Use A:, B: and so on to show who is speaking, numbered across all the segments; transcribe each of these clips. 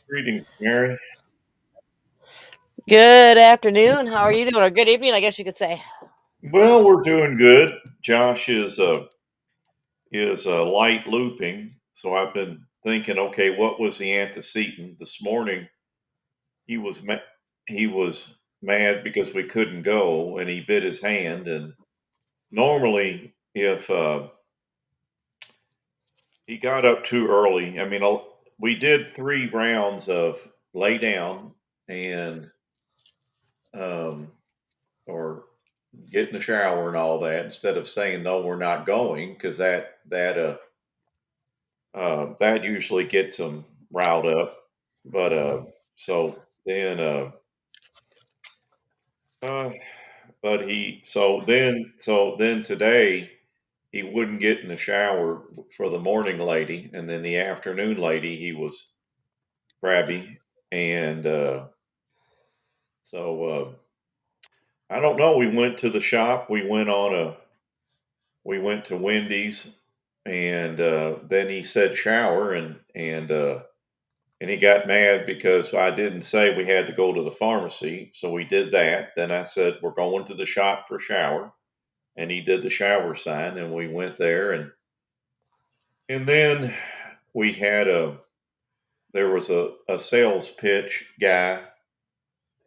A: Greetings, Mary.
B: Good afternoon. How are you doing? Or good evening, I guess you could say.
A: Well, we're doing good. Josh is light looping, so I've been thinking, okay, what was the antecedent this morning? He was he was mad because we couldn't go, and he bit his hand. And normally, if he got up too early, I mean, we did 3 rounds of lay down and um, or get in the shower and all that instead of saying no, we're not going because that usually gets them riled up. But so then uh, but he so then today he wouldn't get in the shower for the morning lady, and then the afternoon lady he was crabby, and so I don't know. We went to the shop. We went to Wendy's, and then he said shower, and he got mad because I didn't say we had to go to the pharmacy, so we did that. Then I said we're going to the shop for shower, and he did the shower sign, and we went there, and then we had a there was a sales pitch guy,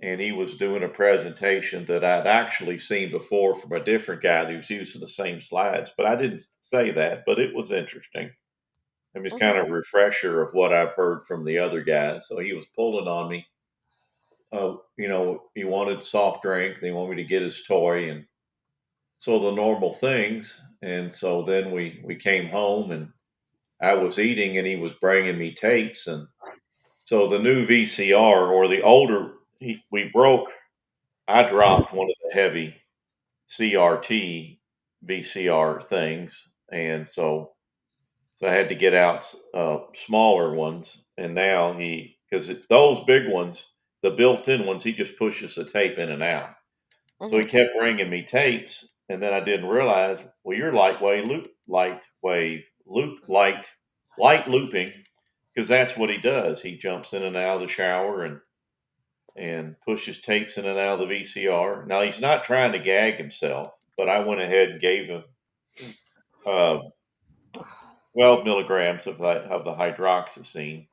A: and he was doing a presentation that I'd actually seen before from a different guy who was using the same slides, but I didn't say that, but it was interesting. It was kind
B: Mhm.
A: of a refresher of what I've heard from the other guys. So he was pulling on me. He wanted soft drink. They wanted me to get his toy, and so the normal things. And so then we came home, and I was eating, and he was bringing me tapes, and so the new VCR or the older we broke. I dropped one of the heavy CRT VCR things, and so I had to get out smaller ones. And now because those big ones, the built-in ones, he just pushes the tape in and out. So he
B: Mhm.
A: kept bringing me tapes, and then I didn't realize, well, you're light looping, because that's what he does. He jumps in and out of the shower and pushes tapes in and out of the VCR. Now he's not trying to gag himself, but I went ahead and gave him uh, 12 milligrams of the hydroxyzine,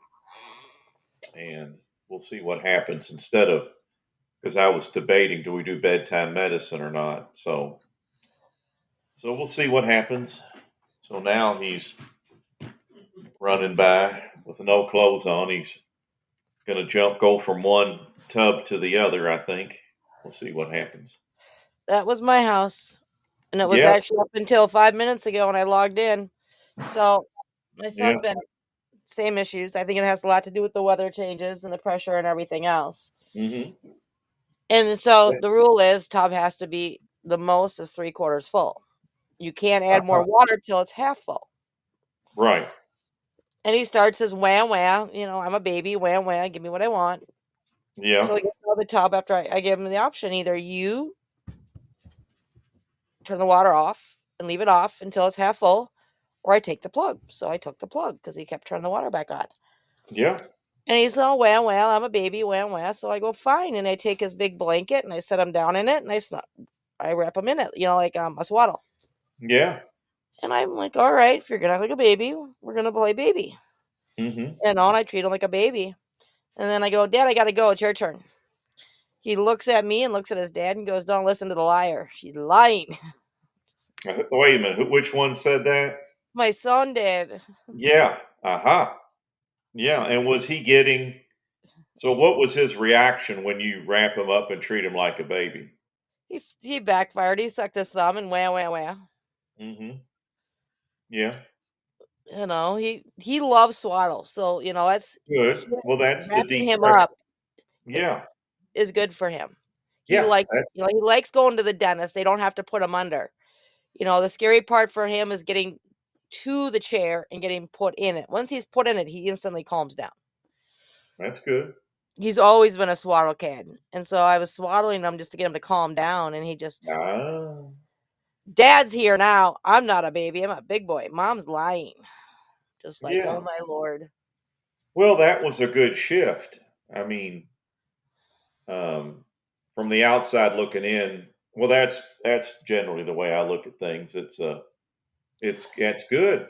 A: and we'll see what happens instead of because I was debating, do we do bedtime medicine or not? So we'll see what happens. So now he's running by with no clothes on. He's going to go from one tub to the other, I think. We'll see what happens.
B: That was my house, and it was
A: Yeah,
B: actually up until 5 minutes ago when I logged in. So, my
A: yeah.
B: son's been same issues. I think it has a lot to do with the weather changes and the pressure and everything else.
A: Hmm.
B: And so the rule is tub has to be the most is 3/4 full. You can't add more
A: Uh-huh.
B: water till it's half full.
A: Right.
B: And he starts his wham wham, I'm a baby, wham wham, give me what I want.
A: Yeah.
B: So he gets out of the tub after I give him the option. Either you turn the water off and leave it off until it's half full, or I take the plug. So I took the plug because he kept turning the water back on.
A: Yeah.
B: And he's all, well, I'm a baby, well. So I go, fine. And I take his big blanket and I set him down in it and I wrap him in it, like a swaddle.
A: Yeah.
B: And I'm like, all right, if you're going to act like a baby, we're going to play baby.
A: Hmm.
B: And I treat him like a baby. And then I go, Dad, I got to go. It's your turn. He looks at me and looks at his dad and goes, don't listen to the liar. She's lying.
A: Wait a minute. Which one said that?
B: My son did.
A: Yeah. Aha. Yeah. And was he getting? So, what was his reaction when you wrap him up and treat him like a baby?
B: He backfired. He sucked his thumb and wah.
A: Hmm. Yeah.
B: He loves swaddle. So, that's
A: Good. Well, that's the
B: wrapping
A: deep
B: him
A: pressure.
B: up i-
A: Yeah.
B: is good for him. He
A: Yeah.
B: likes,
A: That's
B: he likes going to the dentist. They don't have to put him under. The scary part for him is getting to the chair and getting put in it. Once he's put in it, he instantly calms down.
A: that's good.
B: He's always been a swaddle kid. And so I was swaddling him just to get him to calm down. And he just,
A: Ah.
B: Dad's here now. I'm not a baby. I'm a big boy. Mom's lying. Just like, oh
A: Yeah.
B: my Lord.
A: Well, that was a good shift. I mean, um, from the outside looking in, well, that's generally the way I look at things. It's good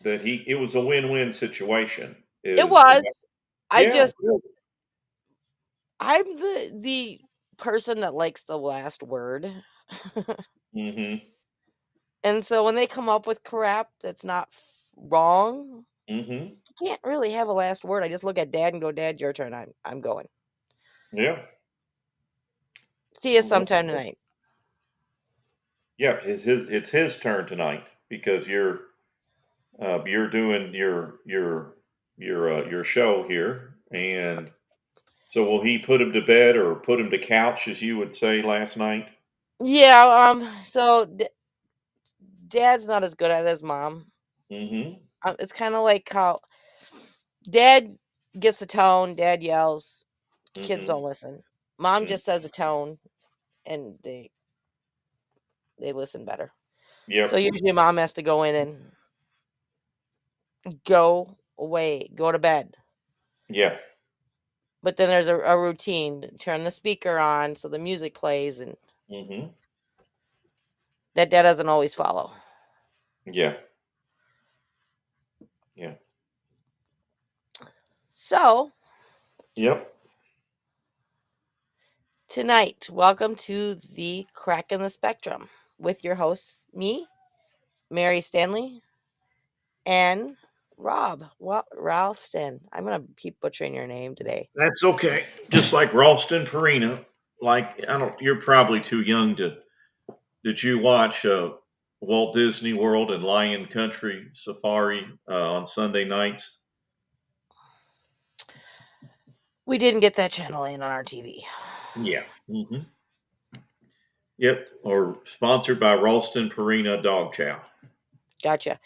A: that he it was a win-win situation.
B: It
A: Is
B: was. I
A: yeah,
B: just
A: good.
B: I'm the person that likes the last word.
A: Mhm.
B: And so when they come up with crap that's not wrong,
A: Mhm.
B: you can't really have a last word. I just look at dad and go, "Dad, your turn. I'm going.
A: Yeah.
B: See you
A: Well, that's
B: sometime
A: good.
B: tonight."
A: Yeah, it's his turn tonight because you're doing your show here, and so will he put him to bed or put him to couch, as you would say last night?
B: Yeah. So dad's not as good at his mom.
A: Mhm.
B: It's kind of like how dad gets the tone, dad yells, kids
A: Mhm.
B: don't listen. Mom
A: Mm.
B: just says the tone, and they listen better. So
A: Yep.
B: usually mom has to go in and go away, go to bed.
A: Yeah.
B: But then there's a routine. Turn the speaker on so the music plays, and
A: Mhm.
B: that dad doesn't always follow.
A: Yeah. Yeah.
B: So
A: Yep.
B: tonight, welcome to the Crack in the Spectrum with your hosts, me, Mary Stanley, and Rob Ralston. I'm gonna keep butchering your name today.
A: That's okay. Just like Ralston Purina. Like I don't. You're probably too young to. Did you watch Walt Disney World and Lion Country Safari on Sunday nights?
B: We didn't get that channel in on our TV.
A: Yeah. Hmm. Yep. Or sponsored by Ralston Purina Dog Chow.
B: Gotcha.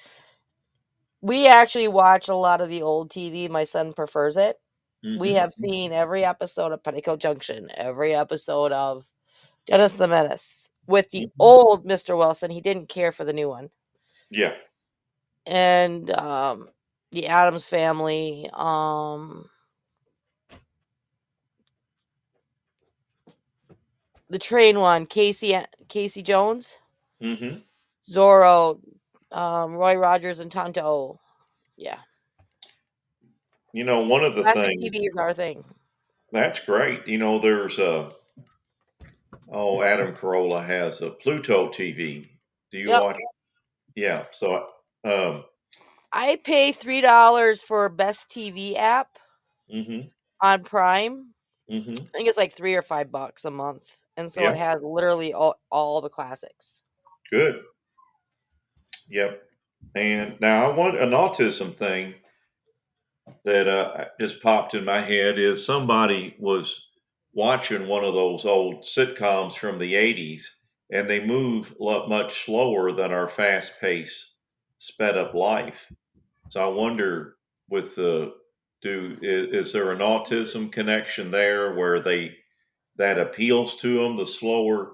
B: We actually watch a lot of the old TV. My son prefers it. We
A: Hmm.
B: have seen every episode of Petticoat Junction, every episode of Dennis the Menace with the
A: Hmm.
B: old Mr. Wilson. He didn't care for the new one.
A: Yeah.
B: And the Adams Family, the train one, Casey Jones,
A: Hmm.
B: Zorro, Roy Rogers and Tonto. Yeah.
A: One of the
B: Classic
A: things
B: TV is our thing.
A: that's great. There's Adam Carolla has a Pluto TV. Do you
B: Yep.
A: watch? Yeah. So, um,
B: I pay $3 for Best TV app
A: hmm
B: on Prime.
A: hmm
B: I think it's like 3 or 5 bucks a month. And so it
A: yeah,
B: has literally all the classics.
A: good. Yep. And now I want an autism thing that just popped in my head is somebody was watching one of those old sitcoms from the 80s and they move much slower than our fast paced, sped up life. So I wonder with the is there an autism connection there where that appeals to them, the slower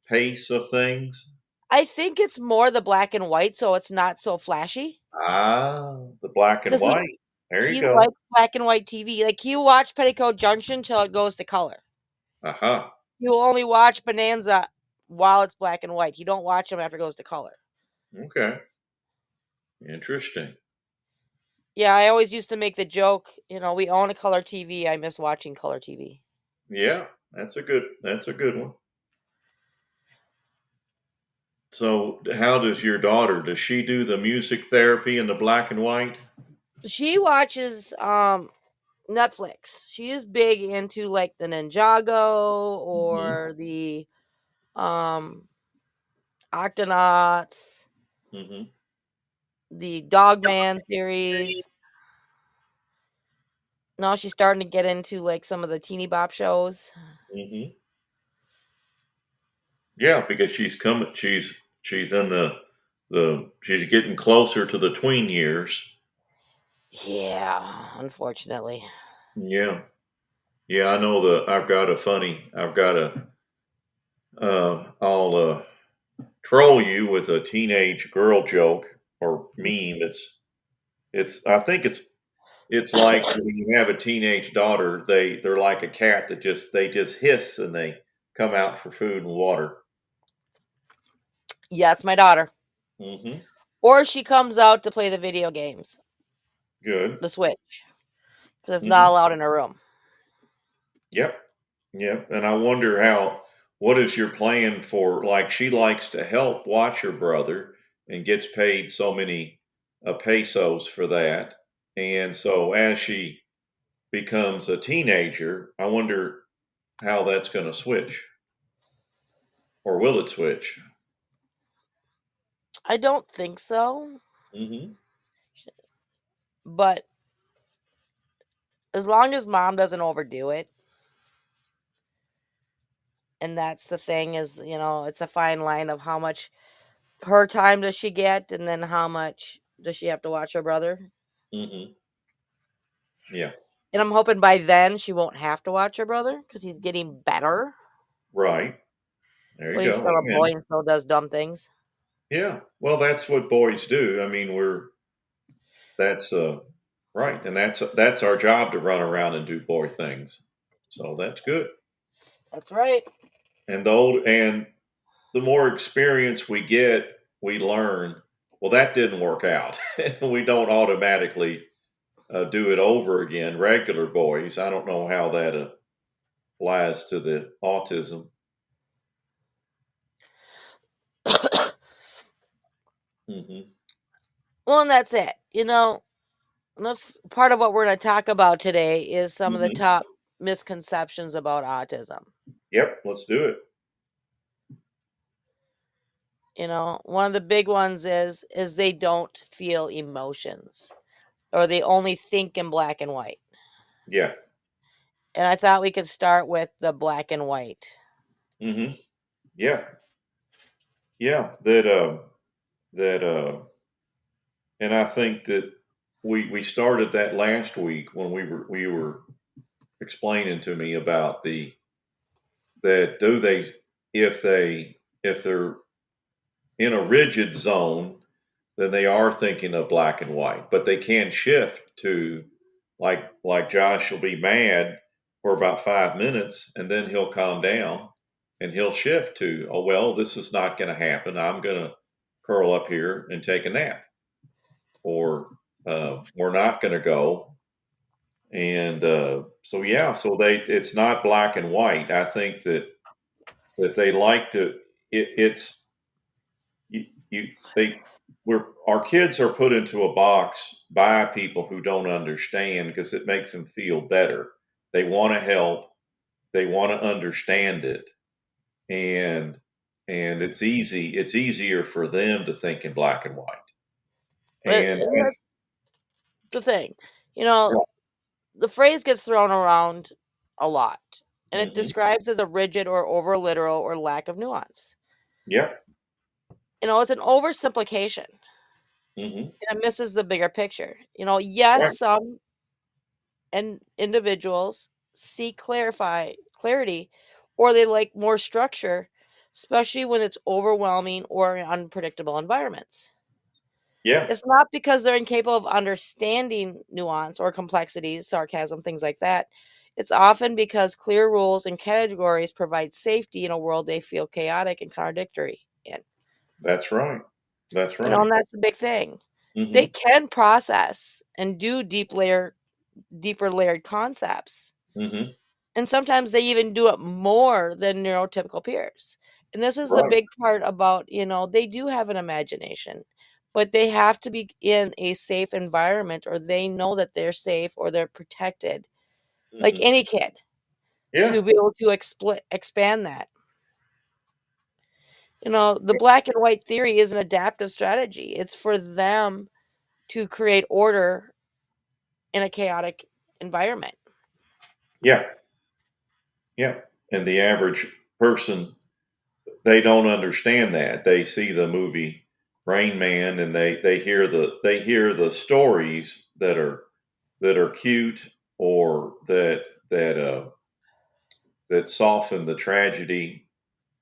A: pace of things?
B: I think it's more the black and white, so it's not so flashy.
A: Ah, the black and
B: Because he
A: white. There you
B: he
A: go.
B: likes black and white TV. Like, he watch Petticoat Junction till it goes to color.
A: Aha.
B: He will only watch Bonanza while it's black and white. You don't watch them after it goes to color.
A: Okay. Interesting.
B: Yeah, I always used to make the joke, we own a color TV. I miss watching color TV.
A: Yeah, that's a good one. So how does she do the music therapy in the black and white?
B: She watches Netflix. She is big into like the Ninjago
A: Hmm.
B: or the um Octonauts,
A: Hmm.
B: the Dogman series. Now she's starting to get into like some of the teeny bop shows.
A: Hmm. Yeah, because she's in the she's getting closer to the tween years.
B: Yeah, unfortunately.
A: Yeah. Yeah, I know I've got a I'll troll you with a teenage girl joke or meme. I think it's It's like when you have a teenage daughter, they're like a cat that they just hiss and they come out for food and water.
B: Yeah, it's my daughter.
A: Hmm.
B: Or she comes out to play the video games,
A: Good.
B: the Switch, because it's not
A: Hmm.
B: allowed in her room.
A: Yep. Yep. And I wonder what is your plan for, like, she likes to help watch her brother and gets paid so many pesos for that. And so as she becomes a teenager, I wonder how that's going to switch, or will it switch?
B: I don't think so,
A: Hmm.
B: but as long as mom doesn't overdo it, and that's the thing is, it's a fine line of how much her time does she get, and then how much does she have to watch her brother.
A: Hmm. Yeah.
B: And I'm hoping by then she won't have to watch her brother because he's getting better.
A: Right. There you
B: But he's
A: go.
B: still a boy
A: Again.
B: and still does dumb things.
A: Yeah. Well, that's what boys do. I mean, that's right, and that's our job to run around and do boy things. So that's good.
B: That's right.
A: And the more experience we get, we learn. Well, that didn't work out. We don't automatically do it over again. Regular boys. I don't know how that applies to the autism. Hmm.
B: Well, and that's it. That's part of what we're going to talk about today is some of the
A: Hmm.
B: top misconceptions about autism.
A: Yep. Let's do it.
B: One of the big ones is they don't feel emotions or they only think in black and white.
A: Yeah.
B: And I thought we could start with the black and white.
A: Hmm. Yeah. Yeah. That and I think that we started that last week when we were explaining to me about that do they if they're in a rigid zone, then they are thinking of black and white, but they can shift to, like Josh will be mad for about 5 minutes and then he'll calm down and he'll shift to, oh well, this is not going to happen, I'm going to curl up here and take a nap, or we're not going to go. And so yeah, so it's not black and white. I think that they like to, it's you they we're our kids are put into a box by people who don't understand because it makes them feel better. They want to help, they want to understand it, and it's easier for them to think in black and white. And
B: And
A: as
B: that's the thing. You know, the phrase gets thrown around a lot, and it
A: hmm.
B: describes as a rigid or over literal or lack of nuance.
A: Yep.
B: It's an oversimplification
A: Hmm.
B: and it misses the bigger picture. Yes,
A: Right.
B: some individuals seek clarity or they like more structure, especially when it's overwhelming or in unpredictable environments.
A: Yeah.
B: It's not because they're incapable of understanding nuance or complexities, sarcasm, things like that. It's often because clear rules and categories provide safety in a world they feel chaotic and contradictory in.
A: That's right. That's right.
B: And that's the big thing. They
A: Hmm.
B: can process and do deeper layered concepts.
A: Hmm.
B: And sometimes they even do it more than neurotypical peers. And this is the
A: Right.
B: big part about, they do have an imagination, but they have to be in a safe environment or they know that they're safe or they're protected, like
A: Hmm.
B: any kid,
A: Yeah.
B: to be able to expand that. The black and white theory is an adaptive strategy. It's for them to create order in a chaotic environment.
A: Yeah. Yeah. And the average person, they don't understand that. They see the movie Rain Man and they hear the stories that are cute, or that soften the tragedy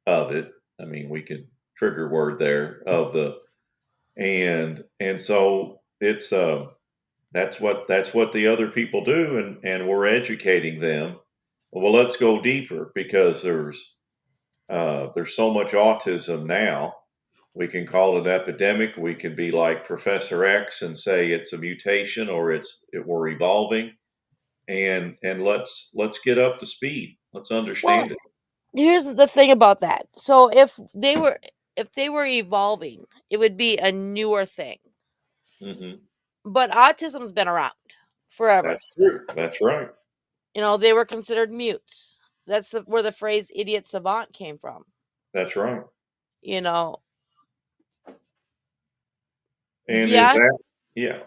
A: of it. I mean, we can trigger word there of the, and so it's That's what the other people do, and we're educating them. Well, let's go deeper because there's so much autism now. We can call it epidemic. We can be like Professor X and say it's a mutation or we're evolving, and let's get up to speed. Let's
B: Well,
A: understand it.
B: here's the thing about that. So if they were evolving, it would be a newer thing.
A: Hmm.
B: But autism's been around forever.
A: That's true. That's right.
B: They were considered mutes. That's where the phrase idiot savant came from.
A: That's right.
B: You know,
A: And is
B: yeah,
A: that, yeah.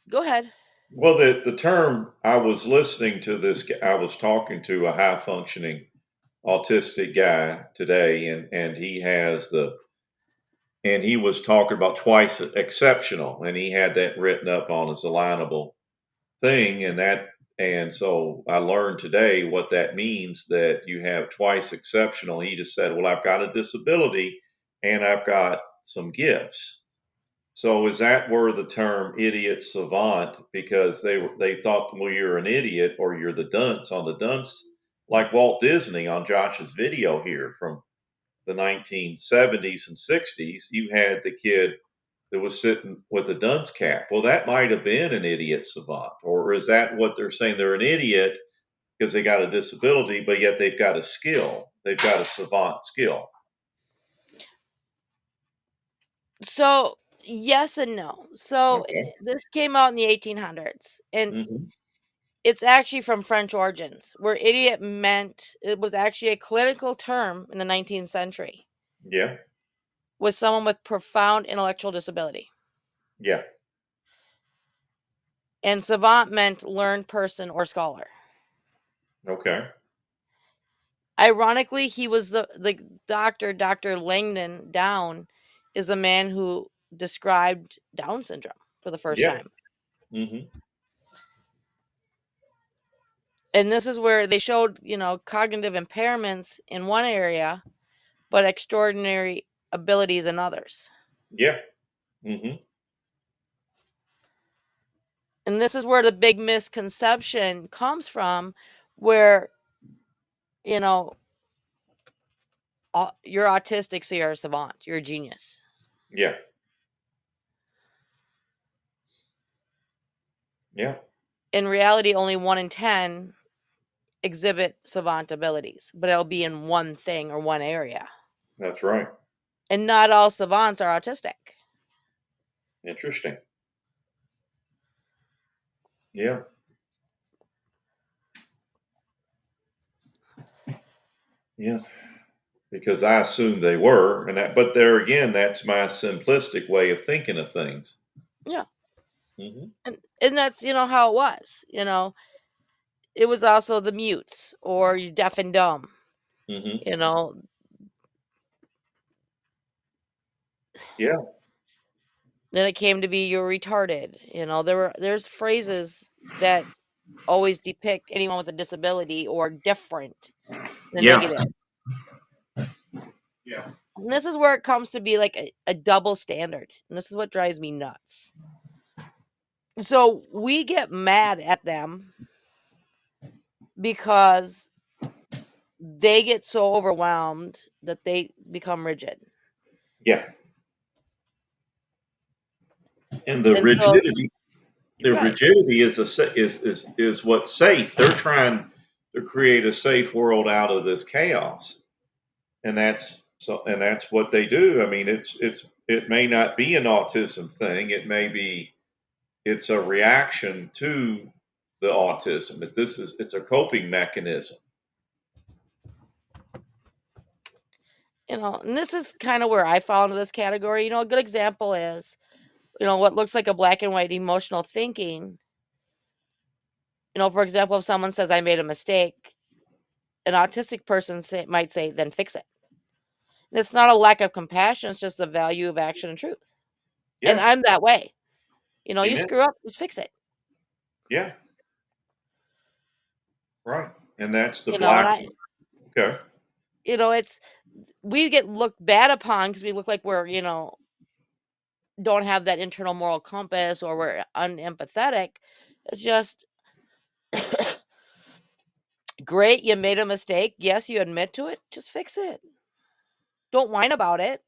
B: go ahead.
A: Well, the term, I was listening to this. I was talking to a high functioning autistic guy today, and he was talking about twice exceptional, and he had that written up on his alignable thing, and so I learned today what that means, that you have twice exceptional. He just said, well, I've got a disability and I've got some gifts. So is that where the term idiot savant, because they thought, well, you're an idiot or you're the dunce on the dunce, like Walt Disney on Josh's video here from the 1970s and 60s, you had the kid that was sitting with a dunce cap. Well, that might have been an idiot savant. Or is that what they're saying? They're an idiot because they got a disability, but yet they've got a skill. They've got a savant skill.
B: So, yes and no. So,
A: Okay.
B: this came out in the 1800s, and
A: Hmm.
B: it's actually from French origins, where idiot meant it was actually a clinical term in the 19th century,
A: Yeah.
B: was someone with profound intellectual disability.
A: Yeah.
B: And savant meant learned person or scholar.
A: Okay.
B: Ironically, he was the Dr. Langdon Down is the man who described Down syndrome for the first
A: Yeah.
B: time.
A: Hmm.
B: And this is where they showed, cognitive impairments in one area, but extraordinary abilities in others.
A: Yeah. Hmm.
B: And this is where the big misconception comes from, where, you know, you're autistic, so you're a savant, you're a genius.
A: Yeah. Yeah.
B: In reality, only 1 in 10 exhibit savant abilities, but it'll be in one thing or one area.
A: That's right.
B: And not all savants are autistic.
A: Interesting. Yeah. Yeah. Because I assumed they were, but there again, that's my simplistic way of thinking of things.
B: Yeah.
A: Hmm.
B: And that's, how it was. It was also the mutes or you deaf and dumb.
A: Hmm.
B: You know,
A: Yeah.
B: then it came to be you're retarded. There's phrases that always depict anyone with a disability or different in a
A: Yeah.
B: negative.
A: Yeah.
B: And this is where it comes to be like a double standard. And this is what drives me nuts. So we get mad at them because they get so overwhelmed that they become rigid.
A: Yeah. And the
B: And so,
A: rigidity, the
B: right.
A: rigidity is is what's safe. They're trying to create a safe world out of this chaos, and that's what they do. I mean, it may not be an autism thing. It may be it's a reaction to the autism. It's a coping mechanism.
B: And this is kind of where I fall into this category. A good example is, what looks like a black and white emotional thinking. For example, if someone says, I made a mistake, an autistic person might say, then fix it. And it's not a lack of compassion, it's just the value of action and truth. And
A: Yeah.
B: I'm that way. You
A: Amen.
B: screw up, just fix it.
A: Yeah. Right. And that's the
B: And
A: black.
B: I,
A: Okay.
B: it's, we get looked bad upon because we look like we're, don't have that internal moral compass or we're unempathetic. It's just great, you made a mistake. Yes, you admit to it. Just fix it. Don't whine about it.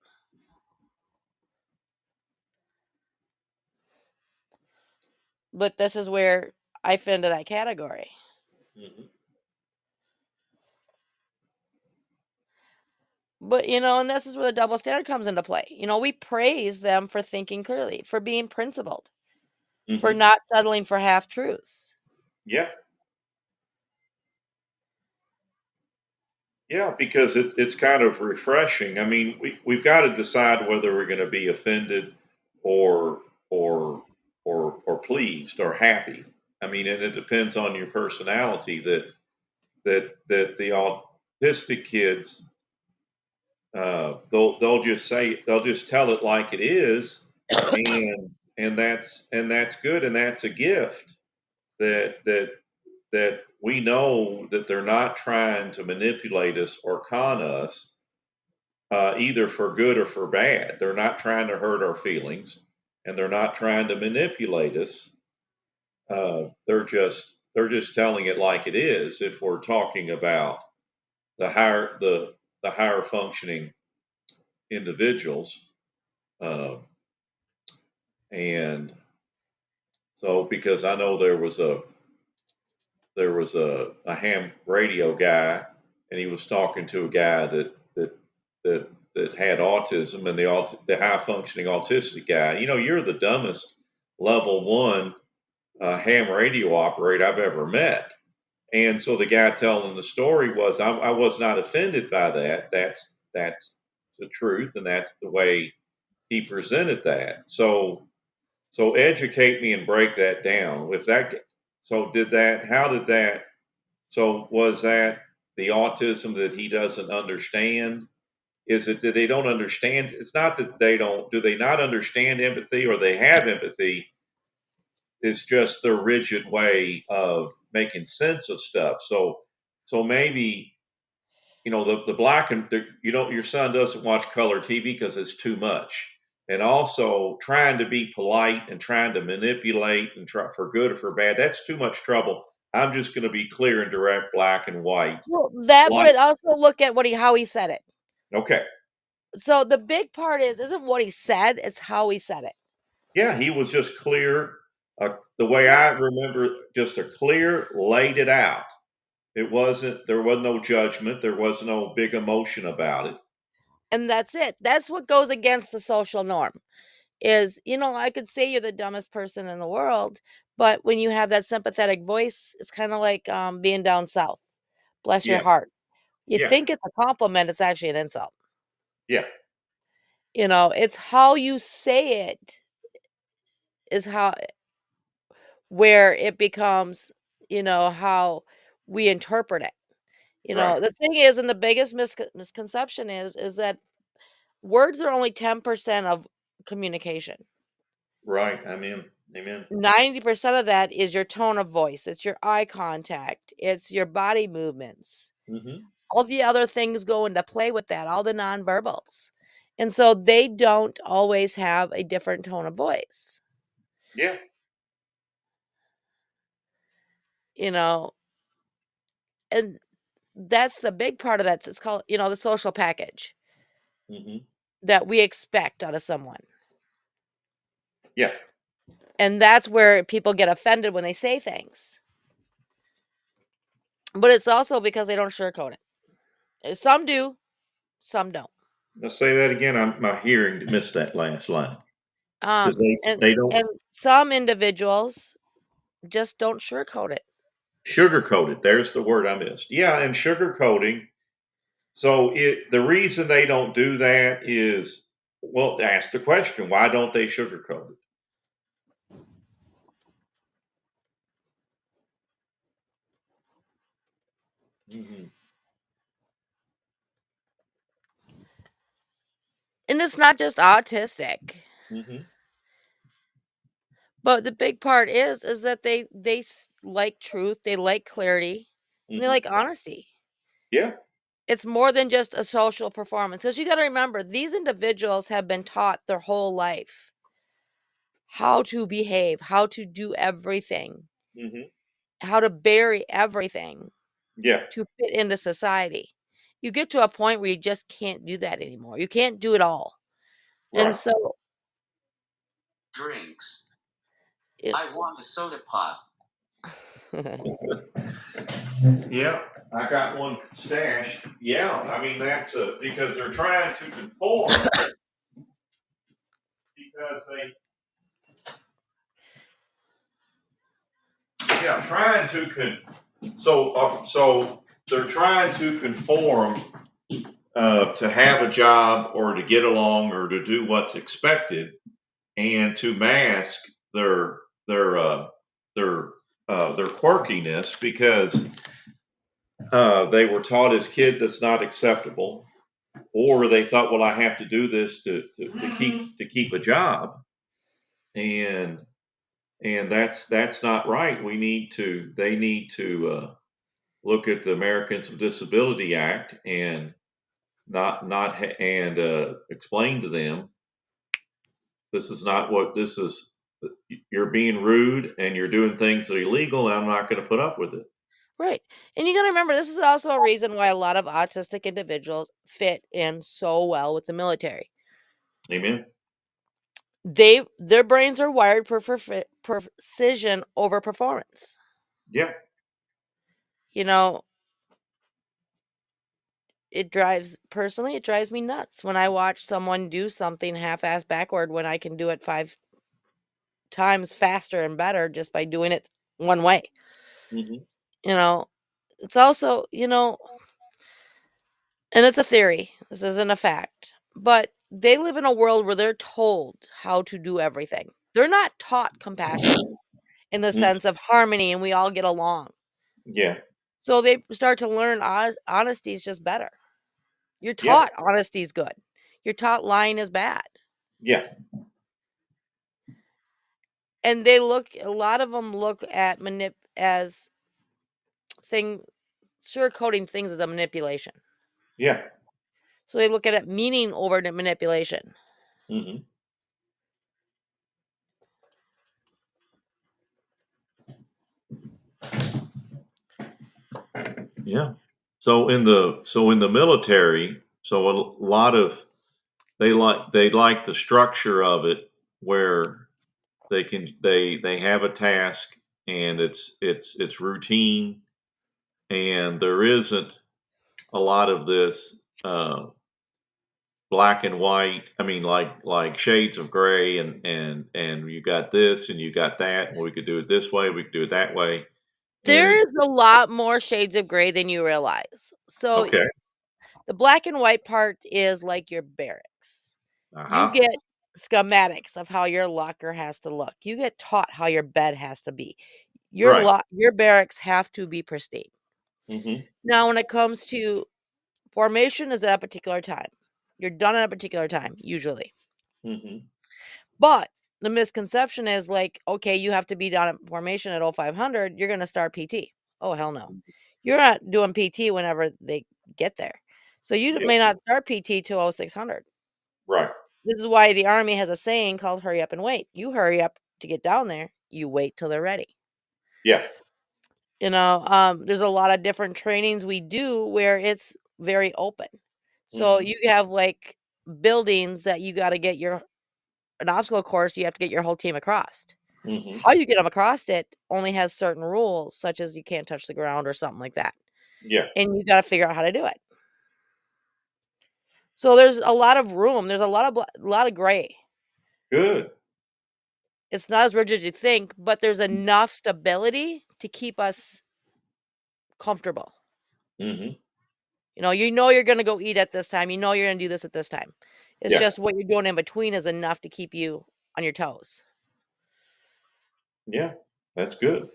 B: But this is where I fit into that category.
A: Hmm.
B: But, and this is where the double standard comes into play. We praise them for thinking clearly, for being principled, for
A: Hmm.
B: not settling for half truths.
A: Yeah. Yeah, because it's kind of refreshing. I mean, we've got to decide whether we're going to be offended or or or pleased or happy. I mean, and it depends on your personality. That the autistic kids, they'll just they'll just tell it like it is, and that's good, and that's a gift that we know that they're not trying to manipulate us or con us, either for good or for bad. They're not trying to hurt our feelings, and they're not trying to manipulate us. They're just telling it like it is. If we're talking about the higher functioning individuals, uh, and so because I know there was a ham radio guy, and he was talking to a guy that that had autism, and the high functioning autistic guy. You're the dumbest level one ham radio operator I've ever met. And so the guy telling the story was, I was not offended by that. That's the truth, and that's the way he presented that. So educate me and break that down. If that, so did that? How did that? So was that the autism that he doesn't understand? Is it that they don't understand? It's not that they don't. Do they not understand empathy, or they have empathy? It's just their rigid way of making sense of stuff. So maybe the black and your son doesn't watch color TV because it's too much, and also trying to be polite and trying to manipulate and try for good or for bad. That's too much trouble. I'm just going to be clear and direct, black and white.
B: Well, that,
A: White.
B: but also look at how he said it.
A: Okay.
B: So the big part isn't what he said, it's how he said it.
A: Yeah, he was just clear. The way I
B: Correct.
A: remember, just a clear, laid it out. There was no judgment. There was no big emotion about it.
B: And that's it. That's what goes against the social norm. Is, I could say you're the dumbest person in the world, but when you have that sympathetic voice, it's kind of like being down south. Bless your
A: Yeah,
B: heart. You
A: yeah,
B: think it's a compliment, it's actually an insult.
A: yeah,
B: It's how you say it is how where it becomes, how we interpret it.
A: right,
B: The thing is, and the biggest misconception is that words are only 10% of communication.
A: right. Amen, amen.
B: 90% of that is your tone of voice, it's your eye contact, it's your body movements.
A: Hmm.
B: All the other things go into play with that, all the nonverbals. And so they don't always have a different tone of voice,
A: Yeah.
B: you know, and that's the big part of that. It's called, the social package
A: Hmm.
B: that we expect out of someone.
A: Yeah.
B: And that's where people get offended when they say things. But it's also because they don't sugarcoat it. Some do, some don't.
A: Now say that again. My hearing missed that last line because
B: And
A: they don't
B: some individuals just don't sugarcoat it.
A: sugarcoat it. There's the word I missed. Yeah, and sugarcoating. So the reason they don't do that is, well, ask the question: why don't they sugarcoat it? Hmm.
B: And it's not just autistic.
A: Hmm.
B: But the big part is that they like truth, they like clarity, and they
A: Hmm.
B: like honesty.
A: Yeah.
B: It's more than just a social performance, because you got to remember these individuals have been taught their whole life. how to behave, how to do everything,
A: Hmm.
B: how to bury everything
A: Yeah.
B: to fit into society. You get to a point where you just can't do that anymore. You can't do it all. And
A: Right.
B: so
C: Drinks.
B: it,
C: I want a soda pop.
A: Yeah, I got one stashed. Yeah, I mean that's because they're trying to conform because they yeah trying to so they're trying to conform to have a job or to get along or to do what's expected and to mask their their uh, their their quirkiness because they were taught as kids that's not acceptable, or they thought, well, I have to do this to keep a job, and that's not right. They need to look at the Americans with Disability Act and not and explain to them this is not what this is. You're being rude and you're doing things that are illegal, and I'm not going to put up with it.
B: Right. And you got to remember, this is also a reason why a lot of autistic individuals fit in so well with the military.
A: Amen.
B: Their brains are wired for precision over performance.
A: Yeah.
B: You know, it drives me nuts when I watch someone do something half-ass backward when I can do it 5 times faster and better just by doing it one way.
A: Hmm.
B: You know, it's also, and it's a theory. This isn't a fact. But they live in a world where they're told how to do everything. They're not taught compassion in the
A: Hmm.
B: sense of harmony and we all get along.
A: Yeah.
B: So they start to learn honesty is just better. You're
A: Yeah.
B: taught honesty is good. You're taught lying is bad.
A: Yeah.
B: And a lot of them look at as thing sugarcoating things as a manipulation.
A: Yeah.
B: So they look at it meaning over the manipulation.
A: Hmm. Yeah. So in the military, so a lot of they like the structure of it where they have a task and it's routine and there isn't a lot of this black and white. I mean, like shades of gray and you got this and you got that. And we could do it this way. We could do it that way. And
B: There
A: it
B: is a lot more shades of gray than you realize. So
A: okay.
B: the black and white part is like your barracks.
A: Uh
B: You
A: huh.
B: get schematics of how your locker has to look. You get taught how your bed has to be.
A: Right.
B: Your barracks have to be pristine.
A: Hmm.
B: Now, when it comes to formation is at a particular time. You're done at a particular time, usually.
A: Hmm.
B: But the misconception is like, okay, you have to be done at formation at 0500. You're going to start PT. Oh, hell no. You're not doing PT whenever they get there. So you
A: Yeah.
B: may not start PT till 0600.
A: Right.
B: This is why the Army has a saying called hurry up and wait. You hurry up to get down there, you wait till they're ready.
A: Yeah.
B: There's a lot of different trainings we do where it's very open. So
A: Hmm.
B: you have like buildings that you got to get an obstacle course, you have to get your whole team across.
A: Hmm.
B: How you get them across it only has certain rules, such as you can't touch the ground or something like that.
A: Yeah.
B: And you got to figure out how to do it. So there's a lot of room. There's a lot of gray.
A: Good.
B: It's not as rigid as you think, but there's enough stability to keep us comfortable.
A: Hmm.
B: You're going to go eat at this time. You're going to do this at this time. It's
A: Yeah.
B: just what you're doing in between is enough to keep you on your toes.
A: Yeah. That's good.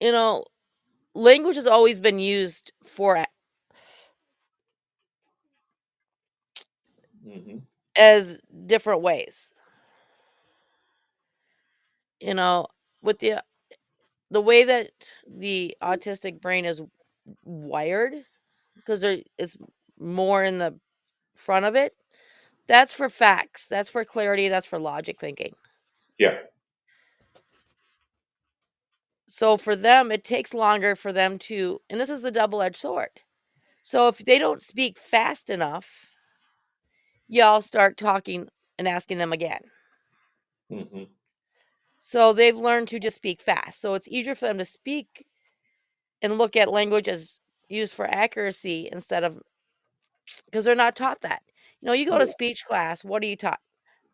B: You know, language has always been used for
A: Hmm.
B: as different ways. You know, with the way that the autistic brain is wired, because it's more in the front of it. That's for facts. That's for clarity. That's for logic thinking.
A: Yeah.
B: So for them, it takes longer for them to, and this is the double-edged sword. So if they don't speak fast enough, y'all start talking and asking them again.
A: Hmm.
B: So they've learned to just speak fast. So it's easier for them to speak and look at language as used for accuracy instead of, because they're not taught that. You go to
A: Yeah.
B: speech class, what are you taught?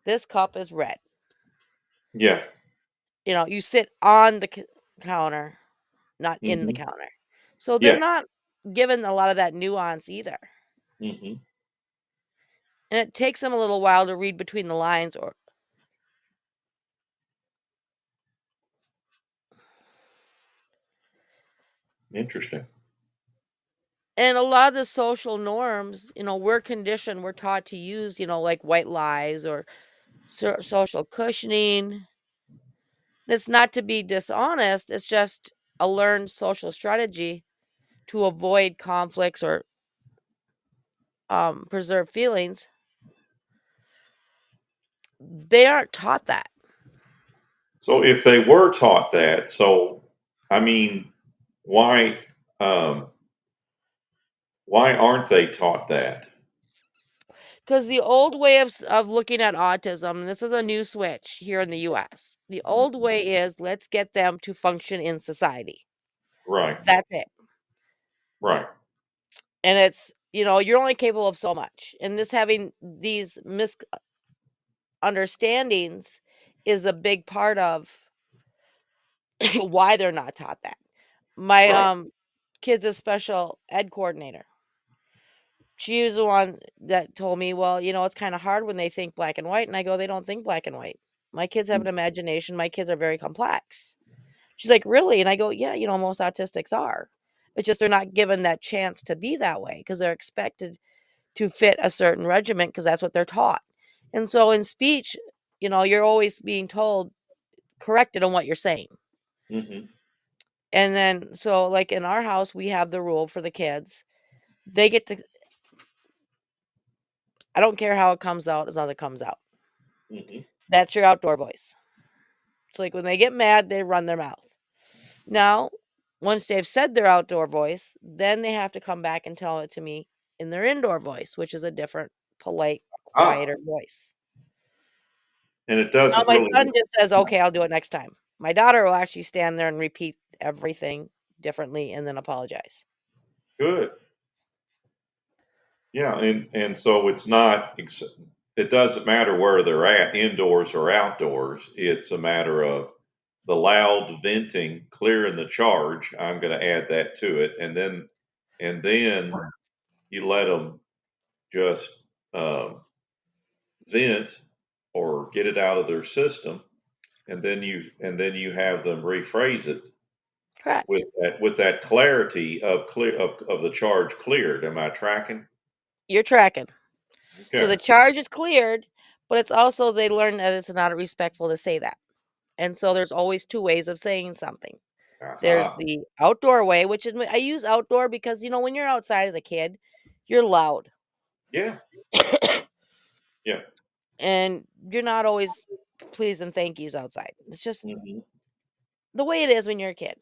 B: This cup is red.
A: Yeah.
B: You sit on the counter, not in the
A: Hmm.
B: counter. So they're
A: Yeah.
B: not given a lot of that nuance either.
A: Hmm.
B: And it takes them a little while to read between the lines or
A: Interesting.
B: and a lot of the social norms, we're conditioned, we're taught to use, like white lies or social cushioning. It's not to be dishonest, it's just a learned social strategy to avoid conflicts or preserve feelings. They aren't taught that
A: So if they were taught that, so I mean, why um, why aren't they taught that?
B: because the old way of looking at autism, and this is a new switch here in the US. The old
A: Mhm.
B: way is let's get them to function in society.
A: Right.
B: That's it.
A: Right.
B: And it's, you're only capable of so much. And this having these misunderstandings is a big part of why they're not taught that. My
A: Right.
B: kid's a special ed coordinator. She was the one that told me, "Well, it's kind of hard when they think black and white." And I go, "They don't think black and white. My kids have an
A: Mm.
B: imagination. My kids are very complex." She's like, "Really?" And I go, "Yeah, most autistics are. It's just they're not given that chance to be that way because they're expected to fit a certain regiment because that's what they're taught." And so in speech, you're always being told, corrected on what you're saying.
A: Mhm.
B: And then, so like in our house, we have the rule for the kids. They get to, I don't care how it comes out as long as it comes out.
A: Mhm.
B: That's your outdoor voice. So like when they get mad, they run their mouth. Now, once they've said their outdoor voice, then they have to come back and tell it to me in their indoor voice, which is a different, polite,
A: Ah,
B: quieter voice.
A: and it
B: Now
A: doesn't
B: my
A: really.
B: son just says, "Okay, I'll do it next time." My daughter will actually stand there and repeat everything differently and then apologize.
A: Good. Yeah, and so it's not. It doesn't matter where they're at, indoors or outdoors. It's a matter of the loud venting, clearing the charge. I'm going to add that to it, and then you let them just um, vent or get it out of their system, and then you have them rephrase it
B: Correct.
A: with that clarity of clear of the charge cleared. Am I tracking?
B: You're tracking. So
A: Okay.
B: the charge is cleared, but it's also they learn that it's not respectful to say that. And so there's always two ways of saying something. There's
A: Aha.
B: the outdoor way, which is, I use outdoor because when you're outside as a kid, you're loud.
A: Yeah. Yeah.
B: And you're not always please and thank yous outside. It's just
A: Hmm.
B: the way it is when you're a kid.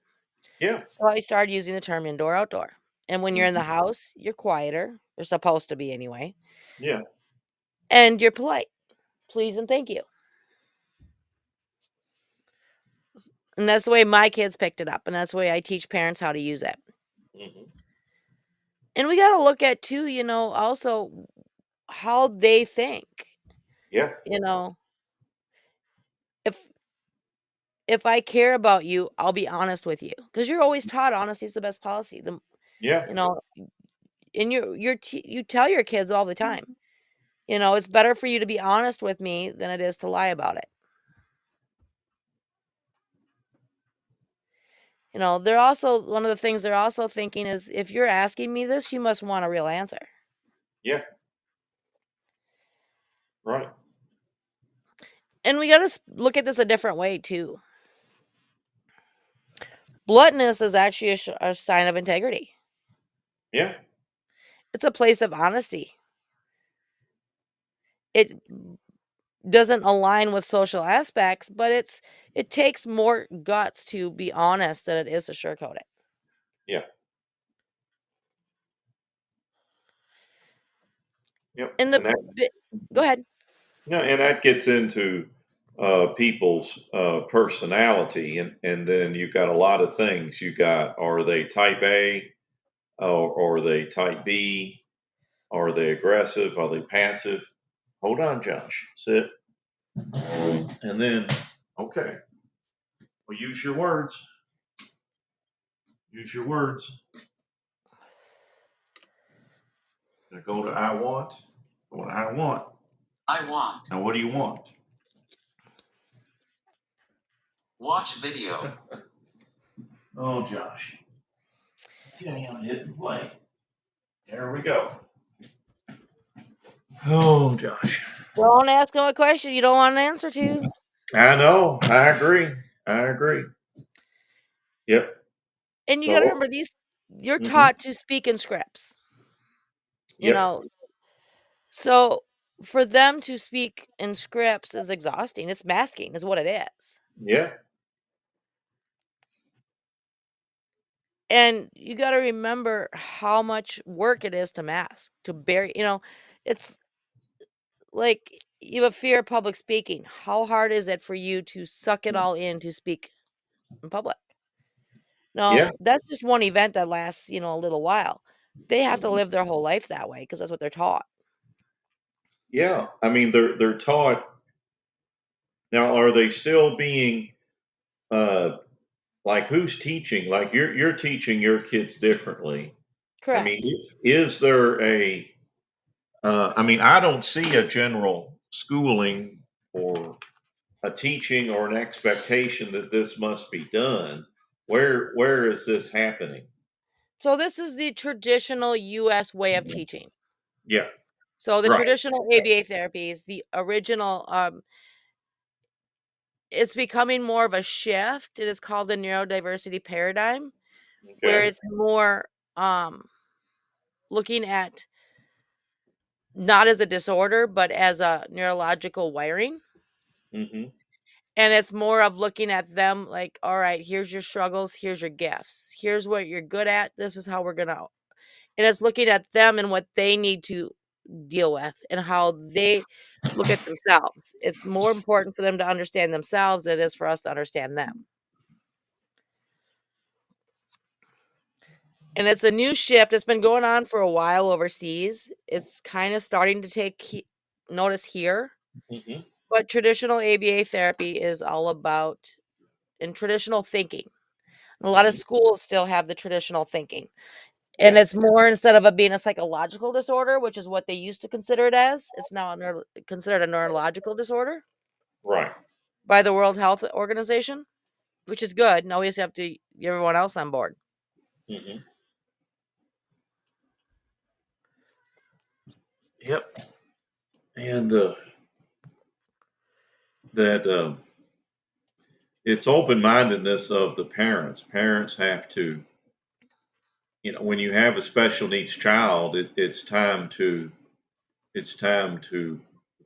A: Yeah.
B: So I started using the term indoor outdoor. And when you're in the
A: Hmm.
B: house, you're quieter. You're supposed to be anyway.
A: Yeah.
B: And you're polite. Please and thank you. And that's the way my kids picked it up. And that's the way I teach parents how to use it.
A: Hmm.
B: And we got to look at too, also how they think.
A: Yeah.
B: You know, if if I care about you, I'll be honest with you because you're always taught honesty is the best policy.
A: Yeah.
B: You know, and you tell your kids all the time. It's better for you to be honest with me than it is to lie about it. They're also one of the things they're also thinking is if you're asking me this, you must want a real answer.
A: Yeah. Right.
B: And we got to look at this a different way too. Bluntness is actually a sign of integrity.
A: Yeah.
B: It's a place of honesty. it doesn't align with social aspects, but it takes more guts to be honest than it is to sugarcoat it.
A: Yeah. Yep.
B: And the
A: And that
B: bi Go ahead.
A: yeah, and that gets into people's personality, and then you've got a lot of things. You got, are they type A, or are they type B? Are they aggressive? Are they passive? Hold on, Josh. Sit. And then, okay, well, use your words. Use your words. Now go to I want. Go to I want. I want. Now, what do you want? Watch video. Oh, Josh. Yeah, hit and play. There we go. Oh, Josh.
B: Don't ask him a question you don't want an answer to.
A: I know. I agree. I agree. Yep.
B: And you gotta
A: So,
B: remember you're
A: hmm,
B: taught to speak in scripts, you
A: yep.
B: know? So, for them to speak in scripts is exhausting, it's masking is what it is.
A: Yeah.
B: And you gotta remember how much work it is to mask, to bury it's like you have a fear of public speaking. How hard is it for you to suck it all in to speak in public?
A: Yeah.
B: No, that's just one event that lasts, a little while. They have to live their whole life that way because that's what they're taught.
A: Yeah. I mean, they're taught now. Are they still being uh, like, who's teaching? Like, you're teaching your kids differently. I mean,
B: Correct.
A: is there a? I mean, I don't see a general schooling or a teaching or an expectation that this must be done. Where is this happening?
B: So this is the traditional US way of teaching.
A: Yeah.
B: So the
A: Right.
B: traditional ABA therapy is the original it's becoming more of a shift. It is called the neurodiversity paradigm where
A: Okay.
B: it's more looking at not as a disorder but as a neurological wiring.
A: Hmm.
B: And it's more of looking at them like, all right, here's your struggles, here's your gifts, here's what you're good at, this is how we're gonna, and it's looking at them and what they need to deal with and how they look at themselves. It's more important for them to understand themselves than it is for us to understand them. And it's a new shift. It's been going on for a while overseas. It's kind of starting to take notice here.
A: Hmm.
B: But traditional ABA therapy is all about in traditional thinking. A lot of
A: Hmm.
B: schools still have the traditional thinking. And
A: Yeah.
B: it's more instead of it being a psychological disorder, which is what they used to consider it as, it's now considered a neurological disorder
A: Right.
B: by the World Health Organization, which is good. Now we just have to get everyone else on board.
A: Hmm. Yep. And that it's open mindedness of the parents. Parents have to, when you have a special needs child, it's time to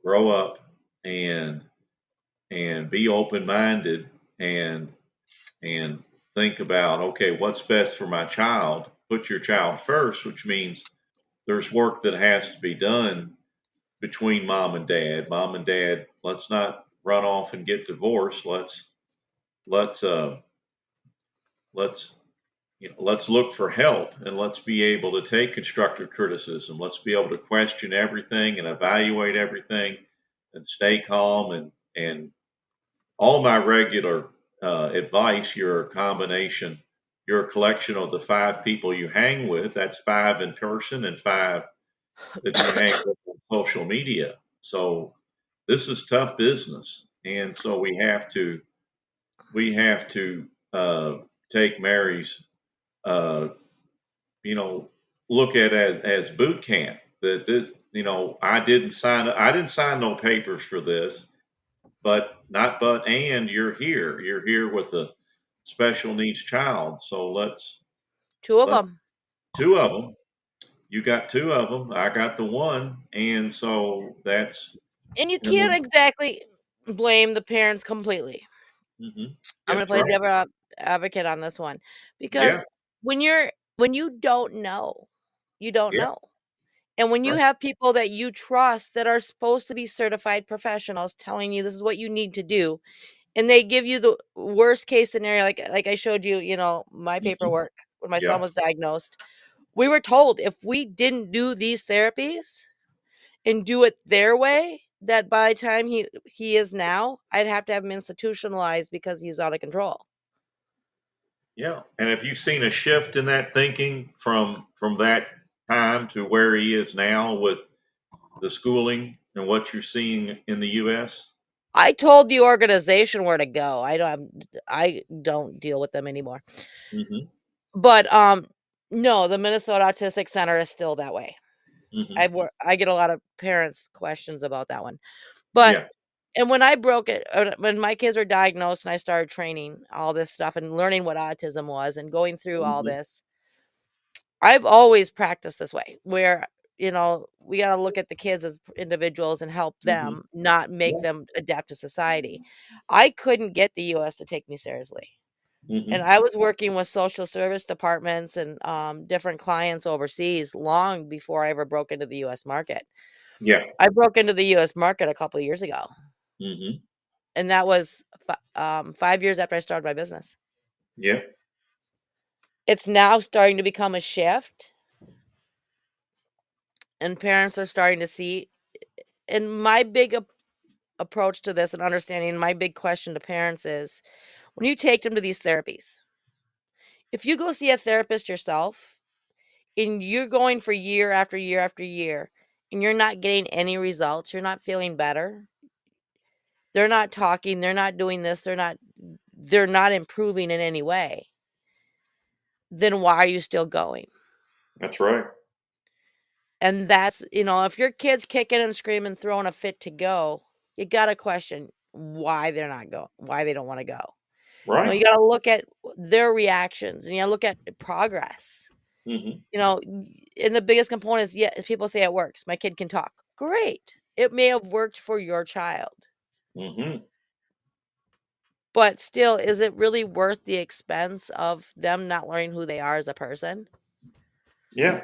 A: grow up and be open minded and and think about, okay, what's best for my child. Put your child first, which means there's work that has to be done between mom and dad. Mom and dad, let's not run off and get divorced. Let's let's let's look for help, and let's be able to take constructive criticism. Let's be able to question everything and evaluate everything and stay calm, and all my regular advice. You're a combination. You're a collection of the five people you hang with. That's five in person and five that you hang with on social media. So this is tough business, and so we have to take Mary's, uh, you know, look at as boot camp. That this, I didn't sign no papers for this, but not but and you're here. You're here with a special needs child. So
B: Two of
A: let's
B: them.
A: two of them. You got two of them. I got the one, and so
B: And you
A: I
B: can't
A: mean,
B: exactly blame the parents completely. I'm gonna
A: that's
B: play
A: right.
B: devil advocate on this one
A: Yeah,
B: because when you don't know, you don't
A: yeah,
B: know. And when you
A: right.
B: have people that you trust that are supposed to be certified professionals telling you this is what you need to do, and they give you the worst case scenario, like I showed you, my
A: Hmm.
B: paperwork when my son
A: Yeah,
B: was diagnosed. We were told if we didn't do these therapies and do it their way, that by the time he is now, I'd have to have him institutionalized because he's out of control.
A: yeah. And have you seen a shift in that thinking from that time to where he is now with the schooling and what you're seeing in the U.S.?
B: I told the organization where to go. I don't deal with them anymore.
A: Hmm.
B: But no, the Minnesota Autistic Center is still that way.
A: Hmm.
B: I get a lot of parents questions about that one. But
A: Yeah.
B: and when I broke it when my kids were diagnosed and I started training all this stuff and learning what autism was and going through all
A: Hmm.
B: this, I've always practiced this way where, we got to look at the kids as individuals and help
A: Hmm.
B: them, not make
A: Yeah.
B: them adapt to society. I couldn't get the US to take me seriously. And
A: Hmm.
B: I was working with social service departments and different clients overseas long before I ever broke into the US market.
A: Yeah.
B: I broke into the US market a couple of years ago,
A: Hmm.
B: and that was 5 years after I started my business.
A: Yeah.
B: It's now starting to become a shift, and parents are starting to see. And my big approach to this and understanding, my big question to parents is when you take them to these therapies, if you go see a therapist yourself and you're going for year after year after year and you're not getting any results, you're not feeling better, they're not talking, they're not doing this, they're not improving in any way, then why are you still going?
A: That's right.
B: And that's, if your kid's kicking and screaming, throwing a fit to go, you got to question why they don't want to go.
A: Right.
B: You got to look at their reactions and you got to look at progress.
A: Hmm.
B: And the biggest component is, yeah, people say it works. My kid can talk. Great. It may have worked for your child,
A: Hmm.
B: but still, is it really worth the expense of them not learning who they are as a person?
A: Yeah.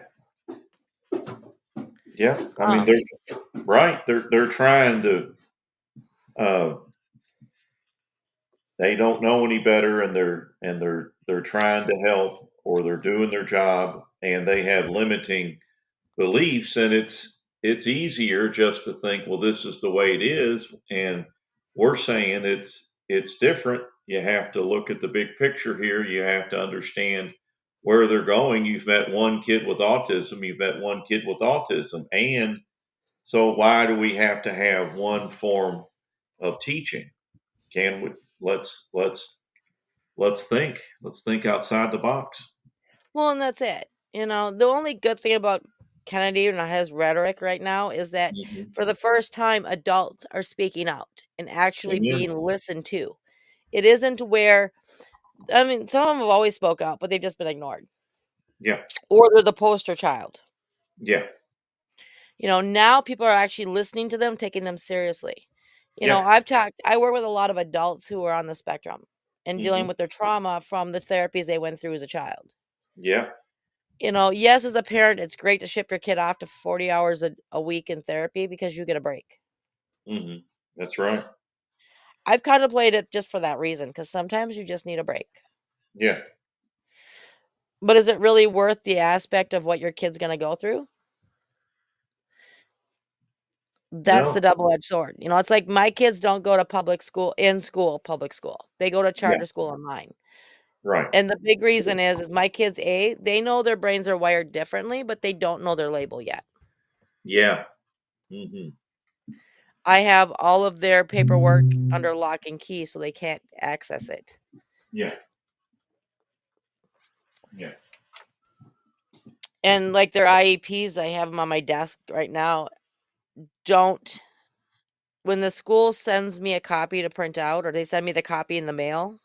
A: Yeah. I mean,
B: Um,
A: they're right. They're trying to. Uh, they don't know any better, and they're trying to help, or they're doing their job, and they have limiting beliefs, and it's easier just to think, well, this is the way it is, and we're saying it's different. You have to look at the big picture here. You have to understand where they're going. You've met one kid with autism, you've met one kid with autism, and so why do we have to have one form of teaching? Can we let's think outside the box.
B: well, and that's it. The only good thing about Kennedy and his rhetoric right now is that
A: Hmm.
B: for the first time, adults are speaking out and actually
A: Amen.
B: being listened to. It isn't where, I mean, some of them have always spoke out, but they've just been ignored
A: Yeah.
B: or they're the poster child.
A: Yeah.
B: Now people are actually listening to them, taking them seriously.
A: Yeah.
B: I work with a lot of adults who are on the spectrum and dealing
A: Hmm.
B: with their trauma from the therapies they went through as a child.
A: Yeah.
B: Yes, as a parent, it's great to ship your kid off to 40 hours a week in therapy because you get a break.
A: Hmm. That's right.
B: I've contemplated it just for that reason because sometimes you just need a break.
A: Yeah.
B: But is it really worth the aspect of what your kid's going to go through? That's the
A: No.
B: double-edged sword. It's like my kids don't go to public school. They go to
A: Yeah.
B: charter school online.
A: Right.
B: And the big reason is my kids, they know their brains are wired differently, but they don't know their label yet.
A: Yeah. Hmm.
B: I have all of their paperwork under lock and key so they can't access it.
A: Yeah. Yeah.
B: And like their IEPs, I have them on my desk right now. Don't When the school sends me a copy to print out or they send me the copy in the mail,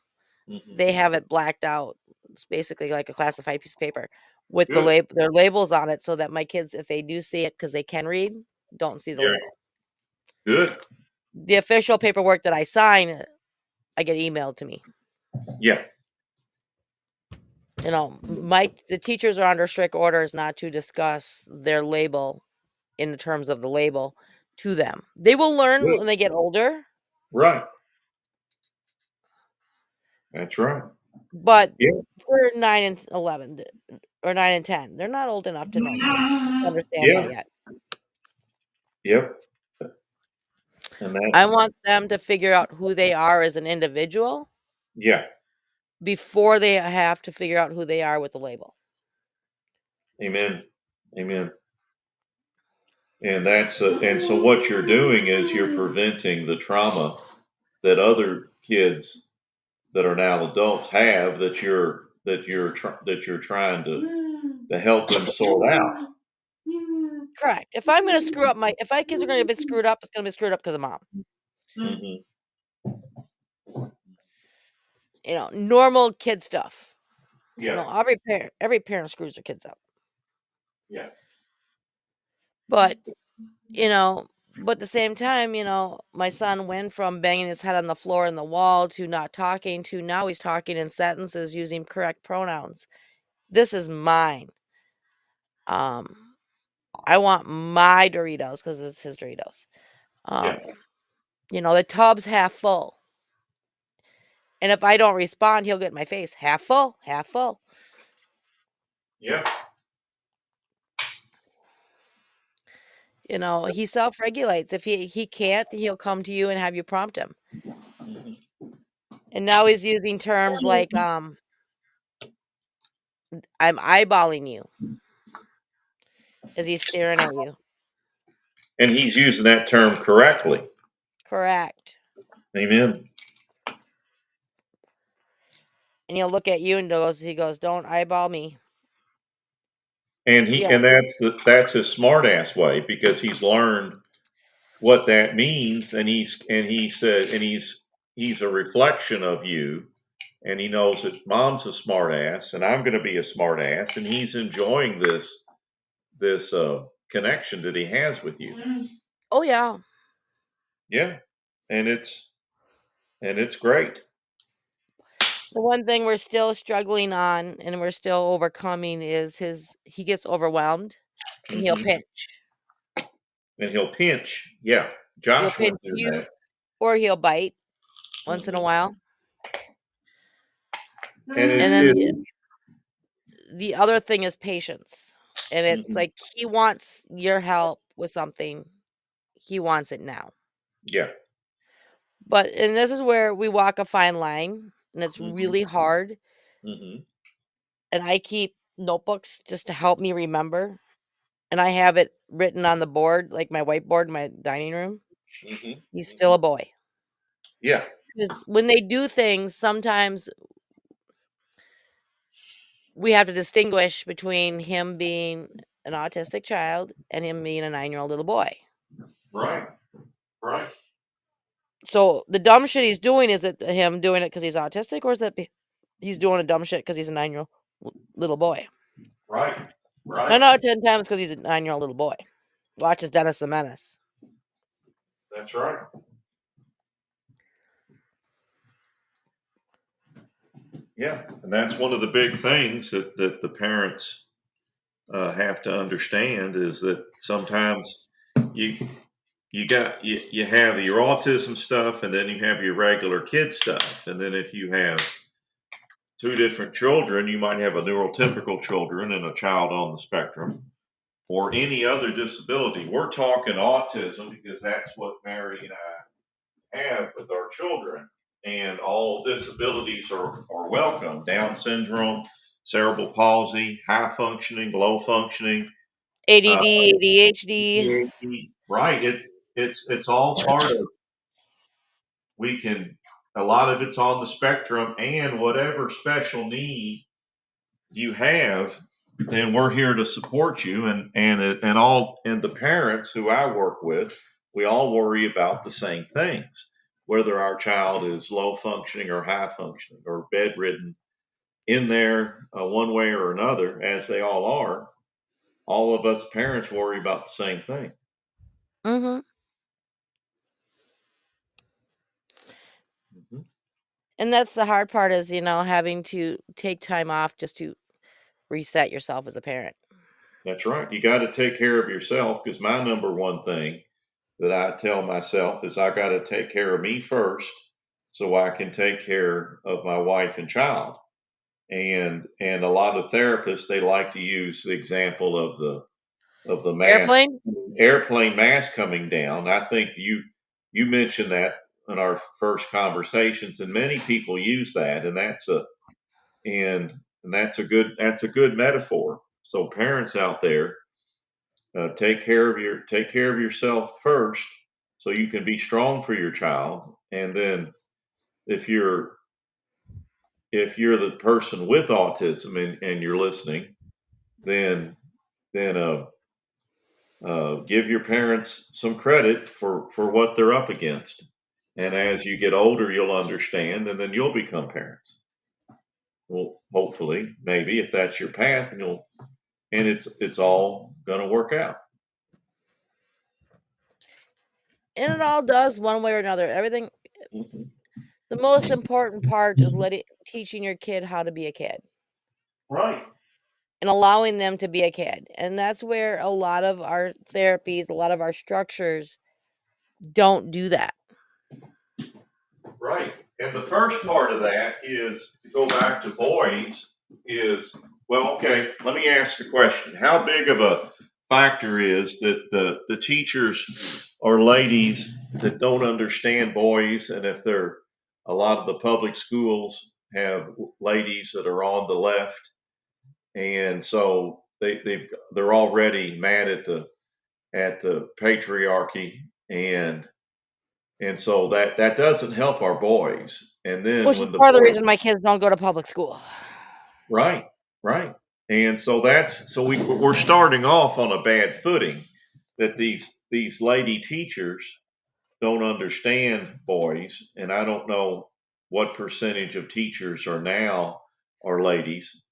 A: Hmm.
B: they have it blacked out. It's basically like a classified piece of paper with
A: Good.
B: their labels on it so that my kids, if they do see it because they can read, don't see the
A: Yeah.
B: label.
A: Good.
B: The official paperwork that I sign, I get emailed to me.
A: Yeah.
B: You know, the teachers are under strict orders not to discuss their label in the terms of the label to them. They will learn
A: Good.
B: when they get older,
A: Right. That's right.
B: but
A: Yeah.
B: for 9 and 11 or 9 and 10, they're not old enough to know yet, to understand that
A: Yeah.
B: yet.
A: Yep. And
B: I
A: that's
B: want them to figure out who they are as an individual
A: yeah.
B: before they have to figure out who they are with the label.
A: Amen. Amen. And so what you're doing is you're preventing the trauma that other kids that are now adults have that you're trying to help them sort out.
B: Correct. If I'm going to screw up if my kids are going to be screwed up, it's going to be screwed up because of mom.
A: Hmm.
B: You know, normal kid stuff. You
A: Yeah.
B: know, every parent screws their kids up.
A: Yeah.
B: But, you know, but at the same time, you know, my son went from banging his head on the floor and the wall to not talking to now he's talking in sentences using correct pronouns. This is mine. Um, I want my Doritos because it's his Doritos.
A: Yeah.
B: Um, you know, the tub's half full. And if I don't respond, he'll get in my face. Half full, half full.
A: Yeah.
B: You know, he self-regulates. If he can't, he'll come to you and have you prompt him.
A: Mhm.
B: And now he's using terms like I'm eyeballing you as he's staring at you.
A: And he's using that term correctly.
B: Correct.
A: Amen.
B: And he'll look at you and he goes, "Don't eyeball me."
A: And
B: You
A: he
B: know,
A: and that's his smart ass way because he's learned what that means and he said and he's a reflection of you and he knows that mom's a smart ass and I'm going to be a smart ass and he's enjoying this connection that he has with you.
B: oh yeah.
A: Yeah. And it's great.
B: The one thing we're still struggling on and we're still overcoming is he gets overwhelmed and he'll
A: Hmm.
B: pinch.
A: And he'll pinch. Yeah.
B: He'll
A: Josh went
B: pinch
A: through
B: you
A: that.
B: or he'll bite once in a
A: Hmm.
B: while.
A: And
B: And
A: it's
B: then
A: it.
B: the other thing is patience. And it's
A: Mhm.
B: like he wants your help with something. He wants it now.
A: Yeah.
B: And this is where we walk a fine line and it's
A: Hmm.
B: really hard.
A: Hmm.
B: And I keep notebooks just to help me remember. And I have it written on the board, like my whiteboard in my dining room.
A: Hmm.
B: He's still
A: Hmm.
B: a boy.
A: Yeah.
B: Because when they do things, sometimes we have to distinguish between him being an autistic child and him being a 9-year-old little boy.
A: Right. Right.
B: So the dumb shit he's doing, is it him doing it because he's autistic, or is it he's doing a dumb shit because he's a 9-year-old little boy?
A: Right.
B: 9
A: Right.
B: out of 10 times because he's a 9-year-old little boy. Watches Dennis the Menace.
A: That's right. Yeah. And that's one of the big things that the parents have to understand is that sometimes you you have your autism stuff and then you have your regular kid stuff and then if you have two different children you might have a neurotypical children and a child on the spectrum or any other disability. We're talking autism because that's what Mary and I have with our children. And all disabilities are welcome. Down syndrome, cerebral palsy, high functioning, low functioning, uh,
B: ADD, ADHD.
A: ADHD. Right. It's all part of we can a lot of it's on the spectrum and whatever special need you have, then we're here to support you and the parents who I work with, we all worry about the same things. Whether our child is low functioning or high functioning or bedridden in there one way or another, as they all are, all of us parents worry about the same thing.
B: Hmm. And that's the hard part is, having to take time off just to reset yourself as a parent.
A: That's right. You got to take care of yourself because my number one thing that I tell myself is I got to take care of me first so I can take care of my wife and child. And a lot of therapists they like to use the example of the mask
B: Airplane?
A: airplane mask coming down. I think you mentioned that in our first conversations, and many people use that, and that's a good metaphor. So parents out there, take care of yourself first, so you can be strong for your child, and then if you're if you're the person with autism and you're listening, then give your parents some credit for what they're up against. And as you get older, you'll understand, and then you'll become parents. Well, hopefully, maybe if that's your path, and it's all going to work out.
B: And it all does one way or another. Everything
A: Mhm.
B: the most important part is teaching your kid how to be a kid
A: Right.
B: and allowing them to be a kid. And that's where a lot of our therapies, a lot of our structures don't do that.
A: Right. And the first part of that is to go back to boys is, well, okay, let me ask a question. How big of a factor is that the teachers or ladies that don't understand boys, and if they're a lot of the public schools have ladies that are on the left, and so they're already mad at the patriarchy, and so that doesn't help our boys. And then
B: Which is
A: when the
B: part of the
A: boys,
B: reason my kids don't go to public school.
A: right, right, and so we're starting off on a bad footing. That these lady teachers don't understand boys, and I don't know what percentage of teachers are now are ladies,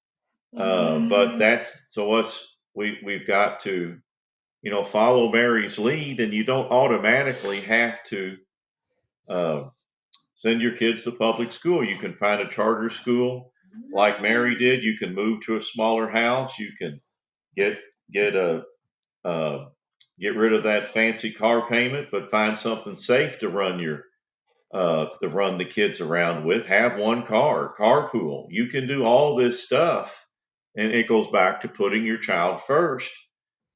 A: but that's so us. We've got to follow Mary's lead, and you don't automatically have to. Uh, Send your kids to public school. You can find a charter school like Mary did. You can move to a smaller house. You can get get a uh, get rid of that fancy car payment, but find something safe to run the kids around with. Have one car, carpool. You can do all this stuff, and it goes back to putting your child first.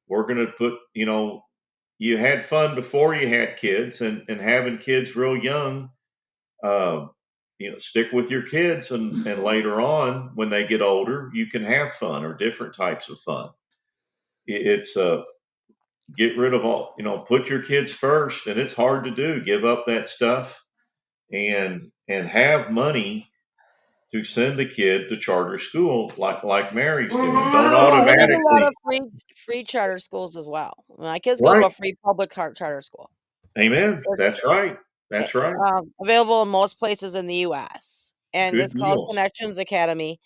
A: We're going to put, you had fun before you had kids, and having kids real young, uh, stick with your kids, and later on when they get older, you can have fun or different types of fun. It's get rid of all, put your kids first, and it's hard to do. Give up that stuff and have money to send the kid to charter school like Mary's doing. Don't
B: And there's a lot
A: automatically.
B: of free charter schools as well. My kids go to
A: Right.
B: a free public charter school.
A: Amen.
B: It's,
A: That's right. That's right.
B: available in most places in the US, and
A: Good
B: it's called
A: deals.
B: Connections Academy,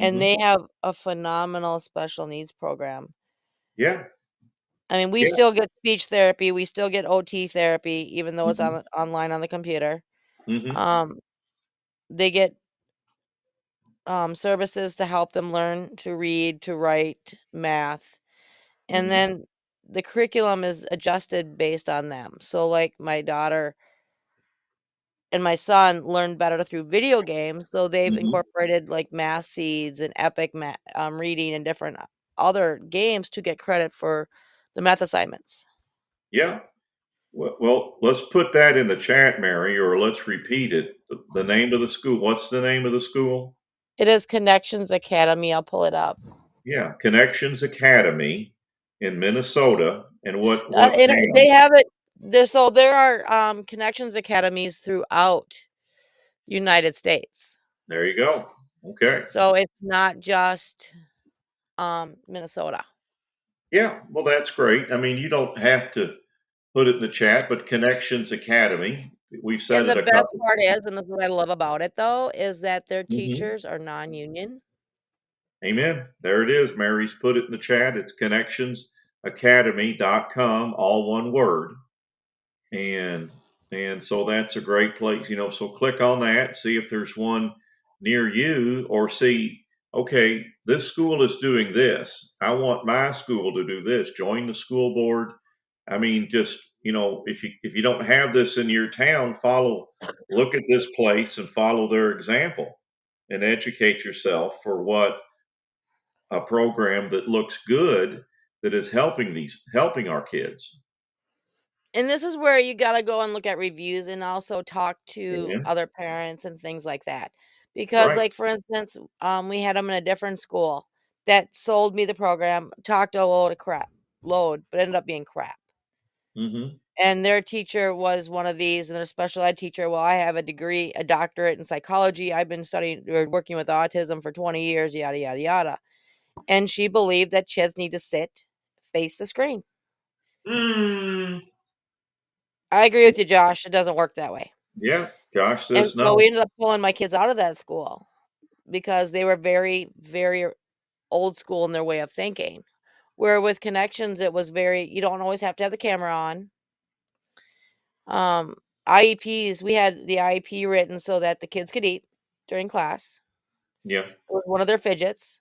B: and
A: Hmm.
B: they have a phenomenal special needs program.
A: Yeah.
B: I mean, we
A: Yeah.
B: still get speech therapy, we still get OT therapy, even though it's
A: Hmm.
B: online on the computer.
A: Hmm.
B: Um, they get services to help them learn to read, to write, math, and
A: Hmm.
B: then the curriculum is adjusted based on them. So, like my daughter and my son learned better through video games, so they've
A: Hmm.
B: incorporated like math seeds and epic reading and different other games to get credit for the math assignments.
A: Yeah. Well, let's put that in the chat, Mary, or let's repeat it. The name of the school. What's the name of the school?
B: It is Connections Academy. I'll pull it up.
A: Yeah, Connections Academy in Minnesota. And what
B: They
A: town?
B: have it there. So there are Connections Academies throughout United States.
A: There you go. Okay.
B: So it's not just Minnesota.
A: Yeah, well, that's great. I mean, you don't have to put it in the chat, but Connections Academy. We've said
B: And
A: it
B: the
A: a
B: best
A: couple.
B: part is, and this is what I love about it though, is that their
A: Hmm.
B: teachers are non-union.
A: Amen. There it is. Mary's put it in the chat. It's connectionsacademy.com, all one word. And And so that's a great place, so click on that, see if there's one near you, or see, okay, this school is doing this. I want my school to do this. Join the school board. I mean, just, if you don't have this in your town, look at this place and follow their example and educate yourself for what a program that looks good that is helping our kids.
B: And this is where you gotta go and look at reviews and also talk to
A: Amen.
B: other parents and things like that. Because,
A: Right.
B: like, for instance, we had them in a different school that sold me the program, talked a load of crap load, but ended up being crap.
A: Hmm.
B: And their teacher was one of these, and their special ed teacher, well, I have a degree, a doctorate in psychology. I've been studying or working with autism for 20 years, yada, yada, yada. And she believed that kids need to sit, face the screen.
A: Mm.
B: I agree with you, Josh. It doesn't work that way.
A: Yeah, Josh
B: And
A: says
B: so we
A: no.
B: ended up pulling my kids out of that school because they were very, very old school in their way of thinking. Where with connections, it was very, you don't always have to have the camera on. Um, IEPs, we had the IEP written so that the kids could eat during class.
A: Yeah.
B: It was one of their fidgets.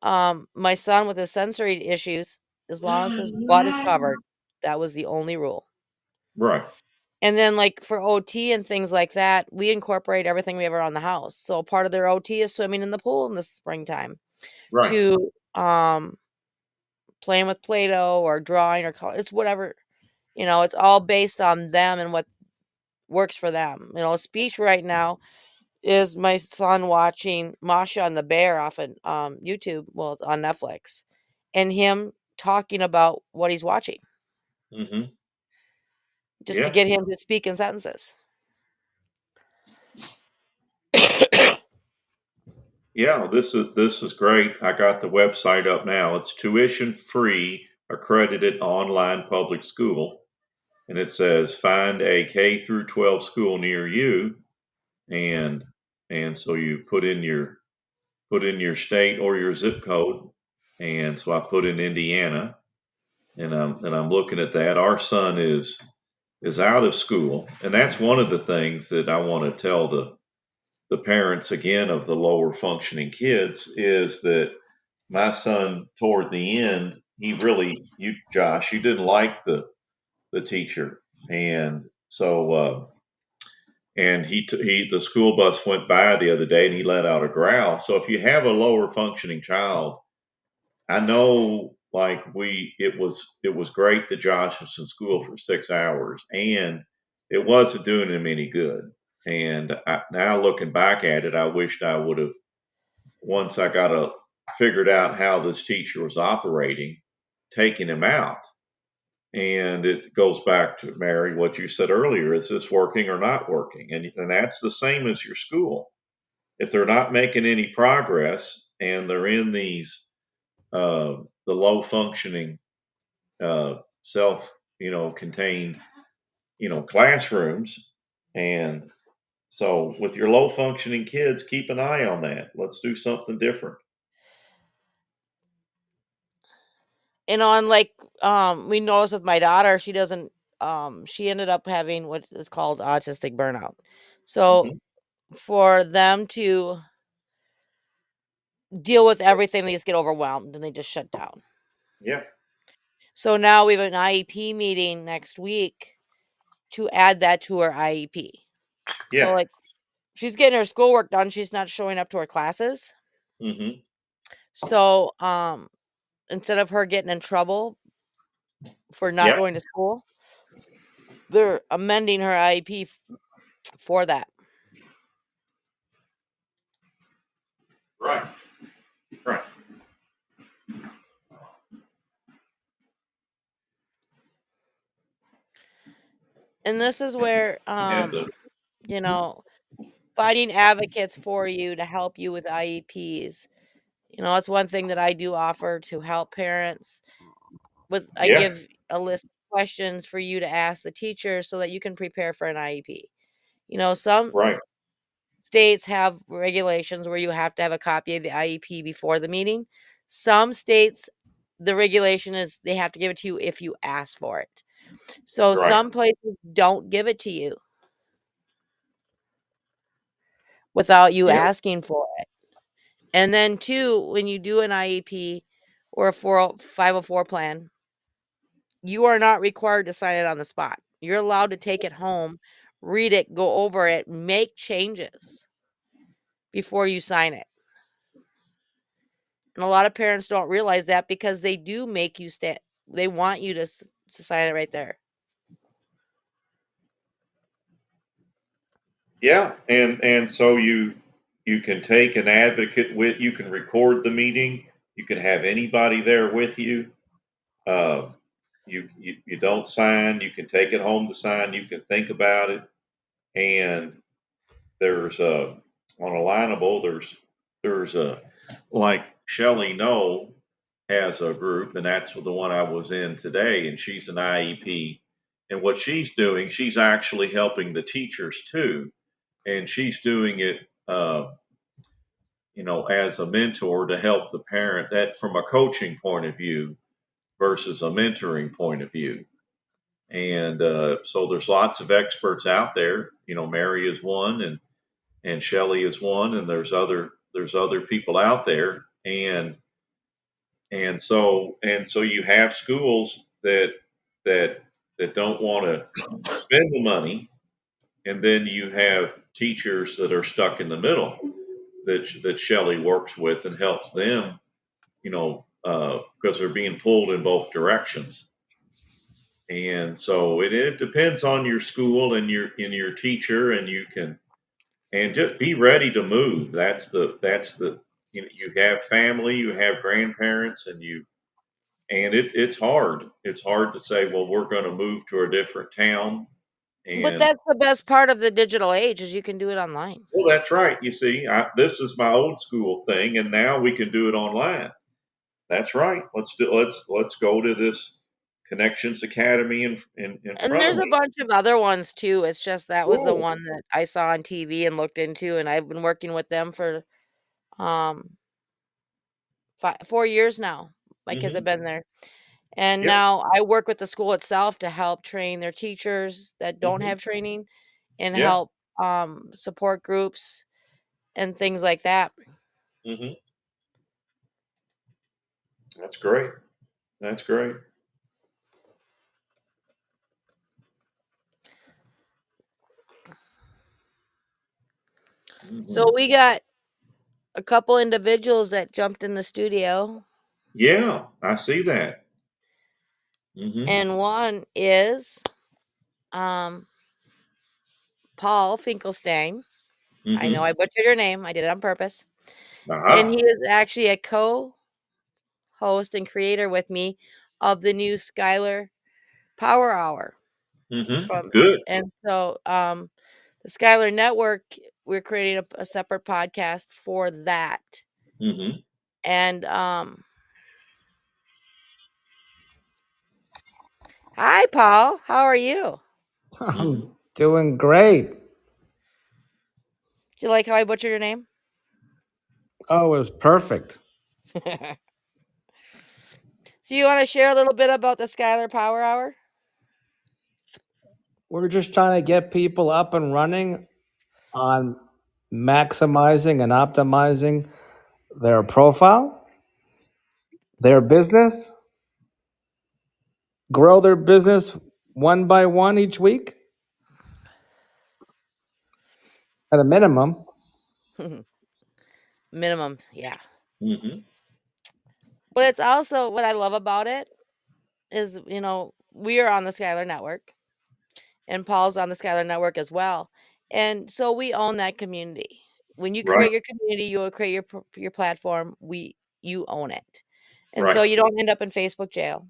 B: My son with his sensory issues, as long as his butt is covered, that was the only rule.
A: Right,
B: And then, like, for OT and things like that, we incorporate everything we have around the house. So part of their OT is swimming in the pool in the springtime,
A: right.
B: to playing with Play-Doh or drawing or color. It's whatever, it's all based on them and what works for them. Speech right now is my son watching Masha and the Bear off of YouTube. Well, it's on Netflix, and him talking about what he's watching
A: Mhm.
B: just to
A: Yeah,
B: get him to speak in sentences.
A: yeah, this is great. I got the website up now. It's tuition-free, accredited online public school, and it says, "Find a K through 12 school near you," and so you put in your state or your zip code, and so I put in Indiana, and I'm looking at that. Our son is out of school, and that's one of the things that I want to tell the parents again of the lower functioning kids is that my son toward the end, he really, you Josh, you didn't like the teacher, and so and the school bus went by the other day and he let out a growl. So if you have a lower functioning child, I know, like, it was great that Josh was in school for 6 hours, and it wasn't doing him any good. And now looking back at it, I wished I would have, once I got figured out how this teacher was operating, taken him out. And it goes back to, Mary, what you said earlier: is this working or not working? And that's the same as your school. If they're not making any progress and they're in these the low functioning self contained classrooms, and so with your low functioning kids, keep an eye on that. Let's do something different.
B: And like, we noticed with my daughter, she ended up having what is called autistic burnout. So
A: Hmm.
B: for them to deal with everything, they just get overwhelmed and they just shut down.
A: Yeah.
B: So now we have an IEP meeting next week to add that to her IEP. So,
A: Yeah.
B: like, she's getting her schoolwork done, she's not showing up to her classes.
A: Hmm.
B: So, instead of her getting in trouble for not
A: Yeah.
B: going to school, they're amending her IEP for that.
A: Right. Right.
B: And this is where,
A: And
B: you know, finding advocates for you to help you with IEPs. It's one thing that I do offer to help parents with. I
A: yeah.
B: give a list of questions for you to ask the teacher so that you can prepare for an IEP. Some
A: Right.
B: states have regulations where you have to have a copy of the IEP before the meeting. Some states, the regulation is they have to give it to you if you ask for it. So
A: Right.
B: some places don't give it to you without you
A: Yeah.
B: asking for it. And then two, when you do an IEP or a 504 plan, you are not required to sign it on the spot. You're allowed to take it home, read it, go over it, make changes before you sign it. And a lot of parents don't realize that because they do make you stand. They want you to sign it right there.
A: Yeah. And so you can take an advocate with you can record the meeting. You can have anybody there with you. Uh, you don't sign. You can take it home to sign. You can think about it. And there's on Alignable. There's a like Shelley No has a group, and that's the one I was in today. And she's an IEP. And what she's doing, she's actually helping the teachers too. And she's doing it, as a mentor to help the parent that from a coaching point of view versus a mentoring point of view. And so there's lots of experts out there. Mary is one, and Shelley is one, and there's other people out there, and so you have schools that that don't want to spend the money, and then you have teachers that are stuck in the middle that Shelley works with and helps them, because they're being pulled in both directions. And so it depends on your school and your teacher, and just be ready to move. That's the you have family, you have grandparents, and it's hard. It's hard to say, well, we're going to move to a different town,
B: But
A: and
B: that's the best part of the digital age is you can do it online.
A: well, that's right. You see, this is my old school thing, and now we can do it online. That's right. Let's go to this Connections Academy in
B: And
A: front of
B: there's a
A: me.
B: bunch of other ones too. It's just that was the
A: Whoa.
B: one that I saw on TV and looked into, and I've been working with them for um 4 years now. My kids have
A: Hmm.
B: been there. And
A: Yep.
B: now I work with the school itself to help train their teachers that don't
A: Hmm.
B: have training and
A: Yeah.
B: help support groups and things like that.
A: Hmm. That's great. That's great.
B: So
A: Hmm.
B: we got a couple individuals that jumped in the studio,
A: Yeah, I see that. Hmm.
B: and one is um, Paul Finkelstein. I know
A: Hmm.
B: I butchered your name. I did it on purpose. And
A: Aha.
B: he is actually a co-host and creator with me of the new Skylar Power Hour from
A: Good.
B: and so the Skylar Network, we're creating a separate podcast for that.
A: Hmm.
B: And hi Paul, how are you?
A: Hmm.
C: I'm doing great.
B: Do you like how I butchered your name?
C: Oh, it was perfect.
B: So you want to share a little bit about the Skylar Power Hour?
C: We're just trying to get people up and running on maximizing and optimizing their profile, their business, grow their business one by one each week at a minimum.
B: Minimum, yeah.
A: Hmm.
B: But it's also what I love about it is, we are on the Skylar Network and Paul's on the Skylar Network as well. And so we own that community. When you
A: Right.
B: create your community, you will create your platform. You own it. And so
A: Right.
B: you don't end up in Facebook jail.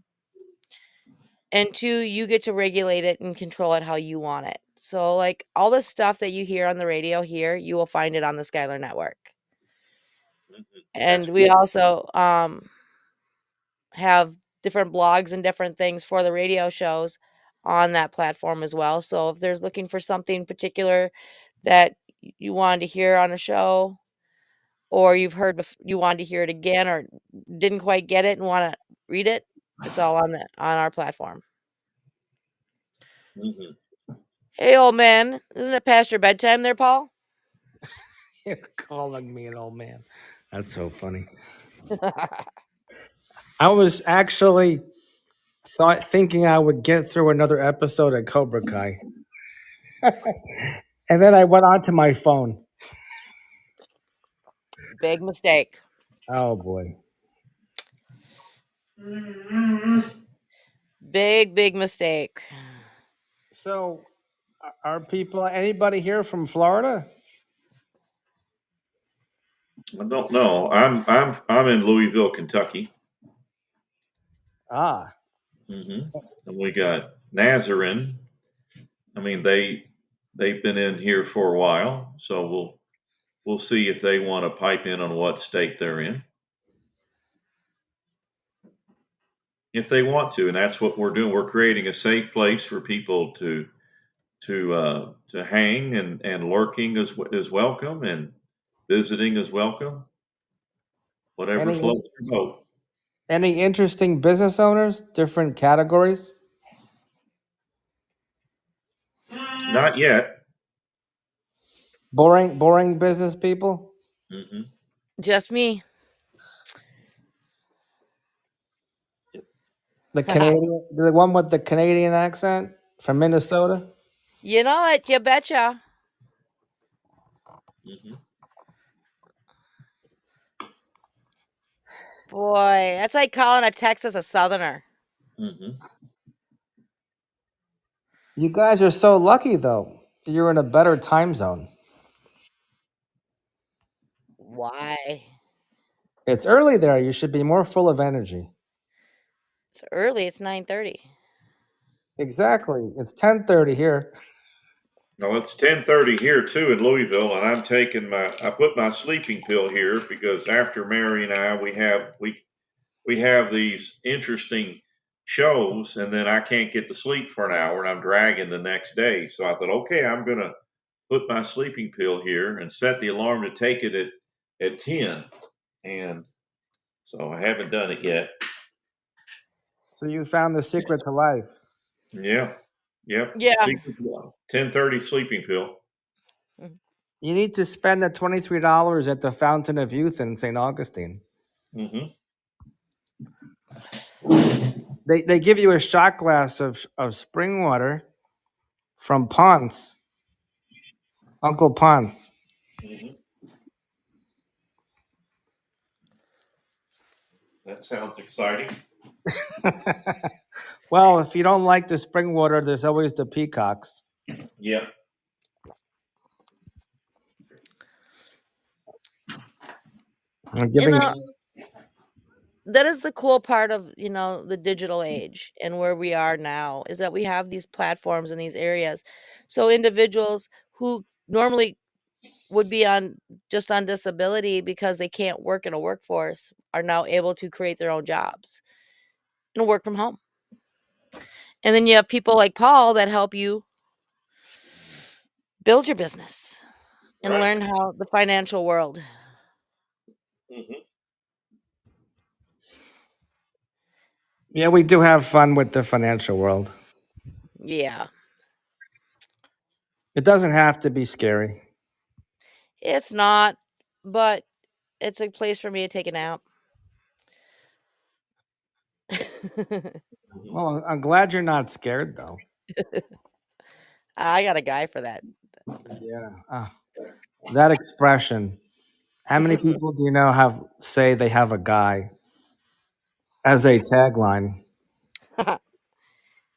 B: And two, you get to regulate it and control it how you want it. So like all the stuff that you hear on the radio here, you will find it on the Skylar Network.
A: Hmm. That's
B: And we
A: good.
B: also have different blogs and different things for the radio shows on that platform as well. So if there's looking for something particular that you wanted to hear on a show, or you've heard you wanted to hear it again, or didn't quite get it and want to read it, it's all on our platform.
A: Mhm.
B: Hey, old man, isn't it past your bedtime there, Paul?
C: You're calling me an old man. That's so funny. I was actually thinking I would get through another episode of Cobra Kai, and then I went onto my phone.
B: Big mistake.
C: Oh boy.
B: Big mistake.
C: So, are people? Anybody here from Florida?
A: I don't know. I'm in Louisville, Kentucky.
C: Ah,
A: Hmm. And we got Nazarene. I mean, they've been in here for a while, so we'll see if they want to pipe in on what state they're in, if they want to, and that's what we're doing. We're creating a safe place for people to hang, and lurking is welcome, and visiting is welcome. Whatever
C: any
A: floats your boat.
C: any interesting business owners? Different categories?
A: Not yet.
C: Boring business people.
A: Hmm.
B: Just me.
C: The Canadian, the one with the Canadian accent from Minnesota.
B: You know it, you betcha.
A: Hmm.
B: Boy, that's like calling a Texas a southerner.
A: Hmm.
C: You guys are so lucky, though. You're in a better time zone.
B: Why?
C: It's early there. You should be more full of energy.
B: It's early. It's 9:30.
C: Exactly. It's 10:30 here.
A: No, it's 10:30 here too in Louisville, and I put my sleeping pill here because after Mary and I we have these interesting shows, and then I can't get to sleep for an hour, and I'm dragging the next day. So I thought, okay, I'm gonna put my sleeping pill here and set the alarm to take it at 10, and so I haven't done it yet.
C: So you found the secret to life.
A: Yeah, yep.
B: Yeah.
A: 10:30 sleeping pill.
C: You need to spend the $23 at the Fountain of Youth in St. Augustine.
A: Hmm.
C: They give you a shot glass of spring water from Ponce, Uncle Ponce.
A: Hmm. That sounds exciting.
C: Well, if you don't like the spring water, there's always the peacocks.
A: Yeah.
C: I'm
B: You
C: giving
B: know, that is the cool part of, the digital age and where we are now is that we have these platforms in these areas. So individuals who normally would be on disability because they can't work in a workforce are now able to create their own jobs and work from home. And then you have people like Paul that help you build your business and
A: Right.
B: learn how the financial world.
A: Hmm.
C: Yeah, we do have fun with the financial world.
B: Yeah.
C: It doesn't have to be scary.
B: It's not, but it's a place for me to take a nap.
C: Well, I'm glad you're not scared, though.
B: I got a guy for that.
C: Yeah. That expression. How many people do you know say they have a guy as a tagline?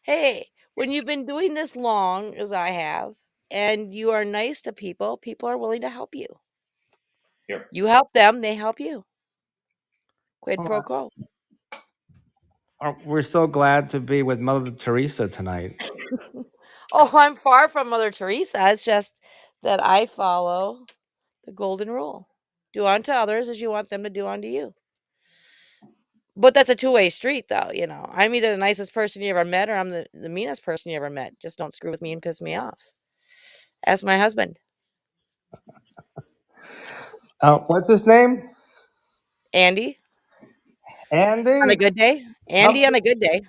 B: Hey, when you've been doing this long as I have and you are nice to people, people are willing to help you.
A: Yep.
B: You help them, they help you. Quid
C: Well,
B: pro quo.
C: we're so glad to be with Mother Teresa tonight.
B: Oh, I'm far from Mother Teresa. It's just that I follow the golden rule. Do unto others as you want them to do unto you. But that's a two-way street, though. I'm either the nicest person you ever met or I'm the meanest person you ever met. Just don't screw with me and piss me off. Ask my husband,
C: What's his name?
B: Andy, on a
C: Andy.
B: good day.
C: Come
B: Andy on a good day.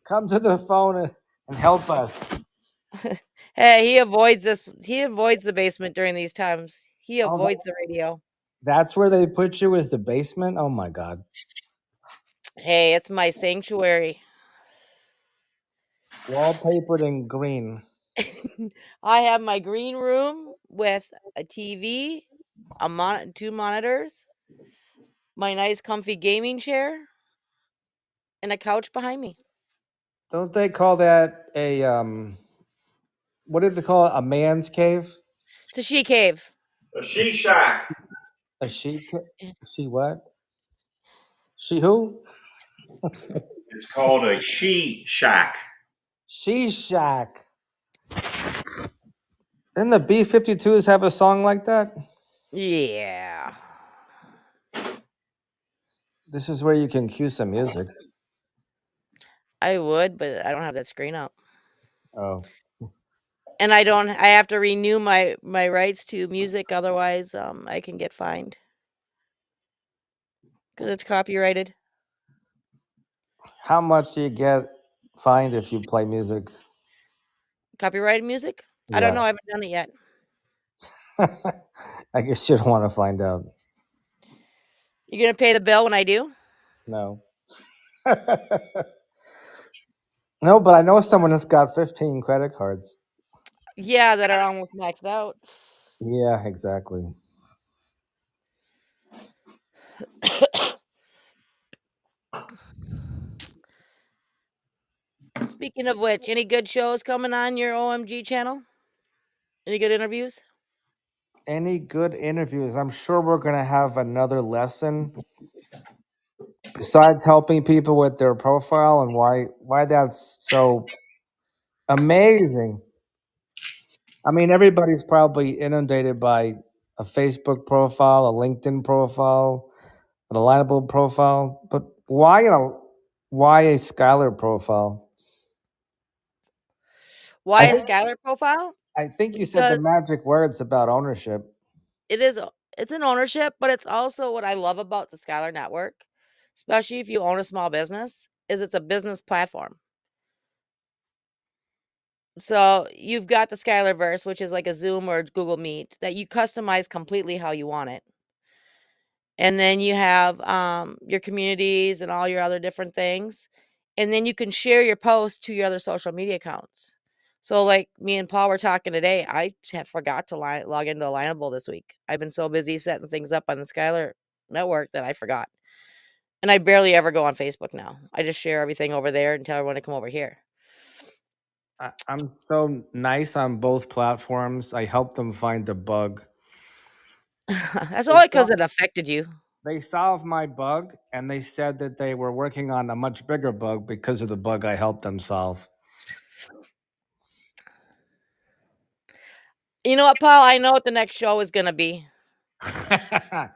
C: come to the phone and help us.
B: Hey, he avoids this. He avoids the basement during these times. He
C: Oh,
B: avoids the radio.
C: that's where they put you, is the basement? Oh my God.
B: Hey, it's my sanctuary.
C: Wallpapered in green.
B: I have my green room with a TV, two monitors, my nice comfy gaming chair, and a couch behind me.
C: Don't they call that a what do they call it? A man's cave?
B: It's a she cave.
A: A she shack.
C: A she she what? She who?
A: It's called a she shack.
C: She shack. Didn't the B-52s have a song like that?
B: Yeah.
C: This is where you can cue some music.
B: I would, but I don't have that screen up.
C: Oh.
B: And I have to renew my rights to music, otherwise I can get fined. Because it's copyrighted.
C: How much do you get fined if you play music?
B: Copyrighted music? I don't
C: Yeah.
B: know, I haven't done it yet.
C: I guess you don't want to find out.
B: You gonna pay the bill when I do?
C: No. No, but I know someone that's got 15 credit cards.
B: Yeah, that are almost maxed out.
C: Yeah, exactly.
B: Speaking of which, any good shows coming on your OMG channel? Any good interviews?
C: Any good interviews? I'm sure we're going to have another lesson besides helping people with their profile and why that's so amazing. I mean, everybody's probably inundated by a Facebook profile, a LinkedIn profile, an Alignable profile, but why a Skylar profile?
B: Why
C: I
B: a
C: think
B: Skylar profile?
C: I think you said the
B: Because
C: magic words about ownership.
B: it's an ownership, but it's also what I love about the Skylar network, especially if you own a small business, is it's a business platform. So you've got the Skylarverse, which is like a Zoom or Google Meet that you customize completely how you want it. And then you have your communities and all your other different things. And then you can share your posts to your other social media accounts. So, like me and Paul were talking today, I have forgot to log into Alignable this week. I've been so busy setting things up on the Skylar network that I forgot. And I barely ever go on Facebook now. I just share everything over there and tell everyone to come over here.
C: I'm so nice on both platforms. I help them find a bug.
B: That's
C: They
B: only because
C: sol-
B: it affected you.
C: they solved my bug, and they said that they were working on a much bigger bug because of the bug I helped them solve.
B: You know what, Paul? I know what the next show is going to be. How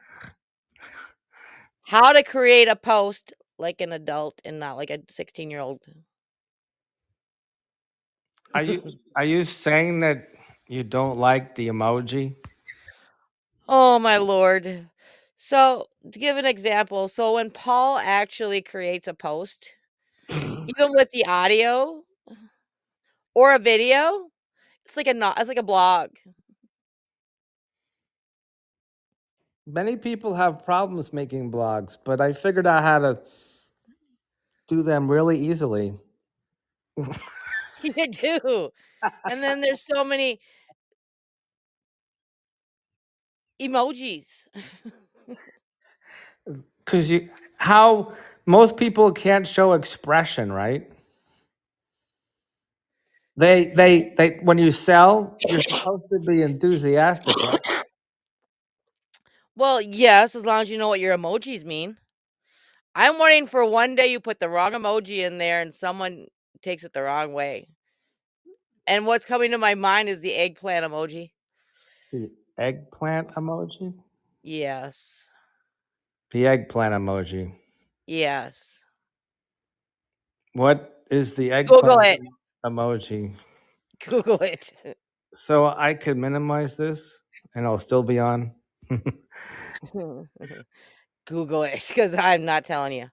B: to create a post like an adult and not like a 16-year-old.
C: Are you saying that you don't like the emoji?
B: Oh my lord. So, to give an example, so when Paul actually creates a post, even with the audio or a video, it's like a blog.
C: Many people have problems making blogs, but I figured out how to do them really easily.
B: You do. And then there's so many emojis.
C: Because how most people can't show expression, right? They when you sell, you're supposed to be enthusiastic, right?
B: Well, yes, as long as you know what your emojis mean. I'm waiting for one day you put the wrong emoji in there and someone takes it the wrong way. And what's coming to my mind is the eggplant emoji.
C: The eggplant emoji?
B: Yes.
C: The eggplant emoji.
B: Yes.
C: What is the
B: Google
C: eggplant
B: it.
C: emoji?
B: Google it.
C: So I could minimize this and I'll still be on.
B: Google it because I'm not telling you.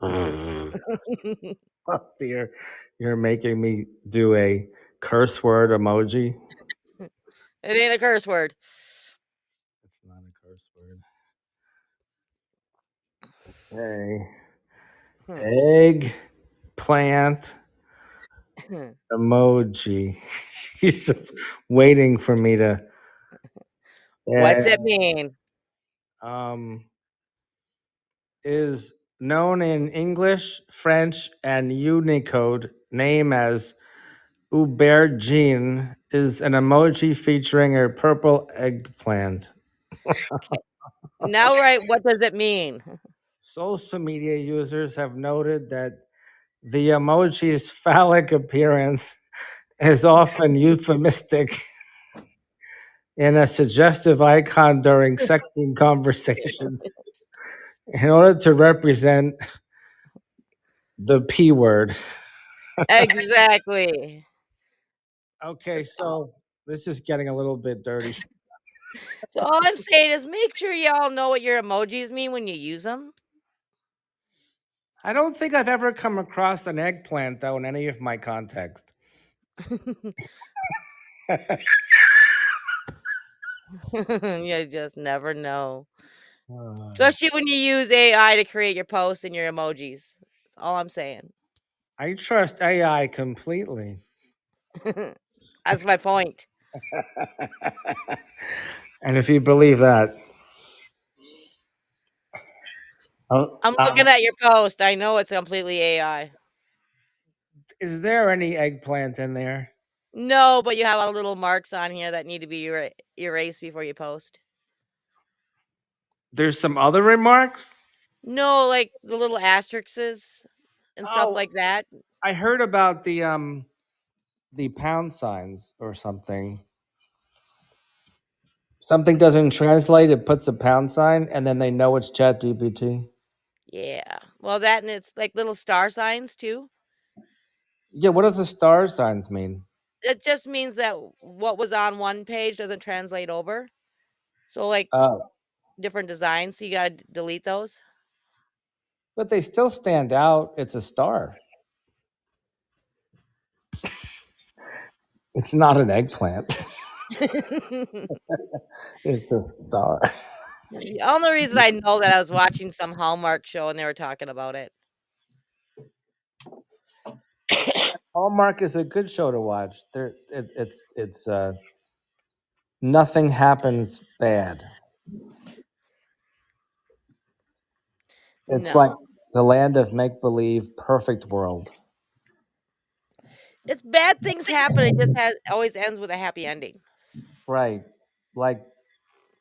C: Oh dear, you're making me do a curse word emoji.
B: It ain't a curse word.
C: It's not a curse word. Okay.
B: Hmm.
C: Egg plant emoji. She's just waiting for me to.
B: What's
C: Yeah.
B: it mean?
C: Is known in English, French, and Unicode name as aubergine, is an emoji featuring a purple eggplant.
B: Now, right? What does it mean?
C: Social media users have noted that the emoji's phallic appearance is often euphemistic in a suggestive icon during sexting conversations in order to represent the P word.
B: Exactly.
C: Okay, so this is getting a little bit dirty.
B: So all I'm saying is make sure y'all know what your emojis mean when you use them.
C: I don't think I've ever come across an eggplant, though, in any of my context.
B: You just never know.
C: Uh,
B: Especially when you use AI to create your posts and your emojis. That's all I'm saying.
C: I trust AI completely.
B: That's my point.
C: And if you believe that, oh,
B: I'm looking at your post. I know it's completely AI.
C: is there any eggplant in there?
B: No, but you have a little marks on here that need to be erased before you post.
C: There's some other remarks?
B: No, like the little asterisks and stuff
C: Oh,
B: like that.
C: I heard about the pound signs or something. Something doesn't translate, it puts a pound sign, and then they know it's ChatGPT.
B: Yeah. Well, that and it's like little star signs too.
C: Yeah, what does the star signs mean?
B: It just means that what was on one page doesn't translate over. So like
C: Oh,
B: different designs, so you gotta delete those.
C: but they still stand out. It's a star. It's not an eggplant. It's a star.
B: The only reason I know that I was watching some Hallmark show and they were talking about it.
C: Hallmark is a good show to watch. It's nothing happens bad. It's like
B: No.
C: the land of make believe, perfect world.
B: It's bad things happen. It just always ends with a happy ending.
C: Right. Like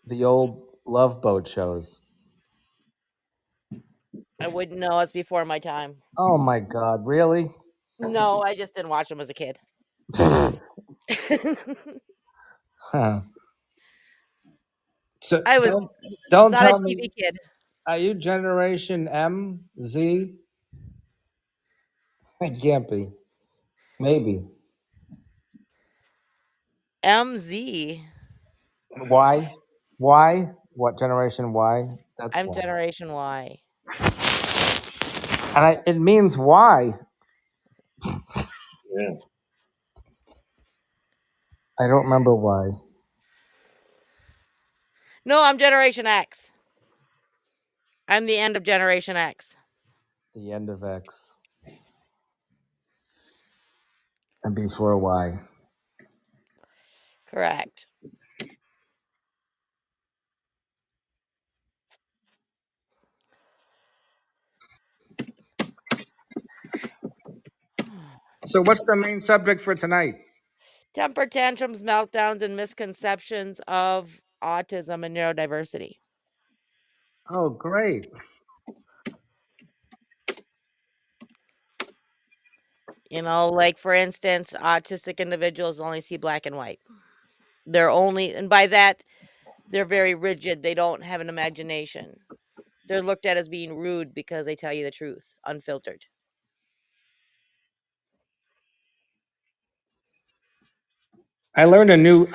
C: the old Love Boat shows.
B: I wouldn't know. It's before my time.
C: Oh my God, really?
B: No, I just didn't watch them as a kid.
C: Huh. So
B: I was
C: don't
B: not a
C: tell me.
B: TV kid.
C: Are you Generation M, Z? It can't be. Maybe.
B: MZ.
C: Y? Y? What generation Y? That's
B: I'm
C: why.
B: Generation Y.
C: And it means why.
A: Yeah.
C: I don't remember why.
B: No, I'm Generation X. I'm the end of Generation X.
C: The end of X. And before Y.
B: Correct.
C: So what's the main subject for tonight?
B: Temper tantrums, meltdowns, and misconceptions of autism and neurodiversity.
C: Oh, great.
B: Like for instance, autistic individuals only see black and white. And by that, they're very rigid. They don't have an imagination. They're looked at as being rude because they tell you the truth, unfiltered.
C: I learned a new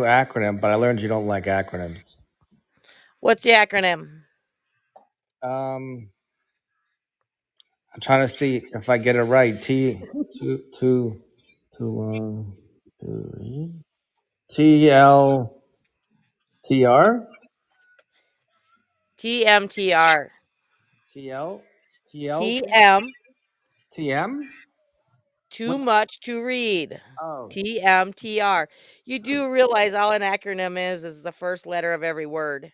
C: acronym, but I learned you don't like acronyms.
B: What's the acronym?
C: Um I'm trying to see if I get it right. TLTR
B: TMTR.
C: TL TL
B: TM,
C: TM.
B: too
C: What?
B: much to read.
C: Oh,
B: TMTR. You do realize all an acronym is the first letter of every word.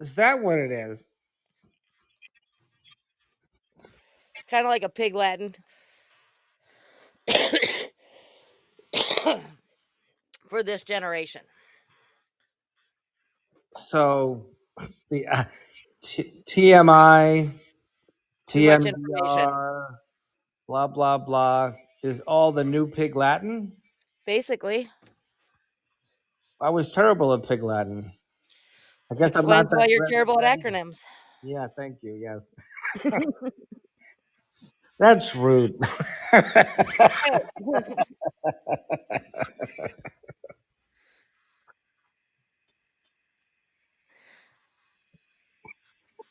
C: is that what it is?
B: It's kind of like a pig Latin for this generation.
C: So the TMI,
B: Too much information.
C: TMDR, blah blah blah is all the new Pig Latin.
B: Basically,
C: I was terrible at Pig Latin. I guess I'm not
B: explains why
C: that
B: you're
C: great at
B: terrible
C: that
B: at
C: either.
B: acronyms.
C: Yeah, thank you. Yes, that's rude.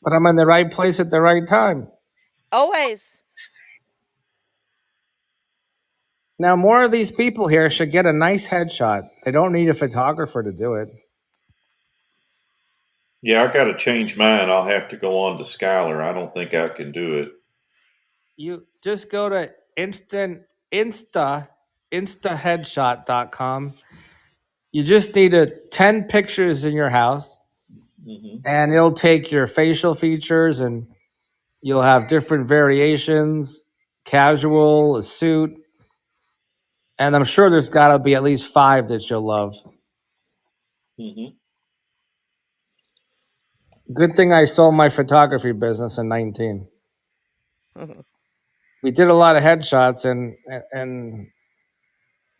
C: But I'm in the right place at the right time.
B: Always.
C: Now, more of these people here should get a nice headshot. They don't need a photographer to do it.
A: Yeah, I got to change mine. I'll have to go on to Skylar. I don't think I can do it.
C: You just go to instaheadshot.com. You just need 10 pictures in your house,
A: Hmm.
C: and it'll take your facial features, and you'll have different variations, casual, a suit, and I'm sure there's got to be at least 5 that you'll love.
A: Hmm.
C: Good thing I sold my photography business in 19. We did a lot of headshots, and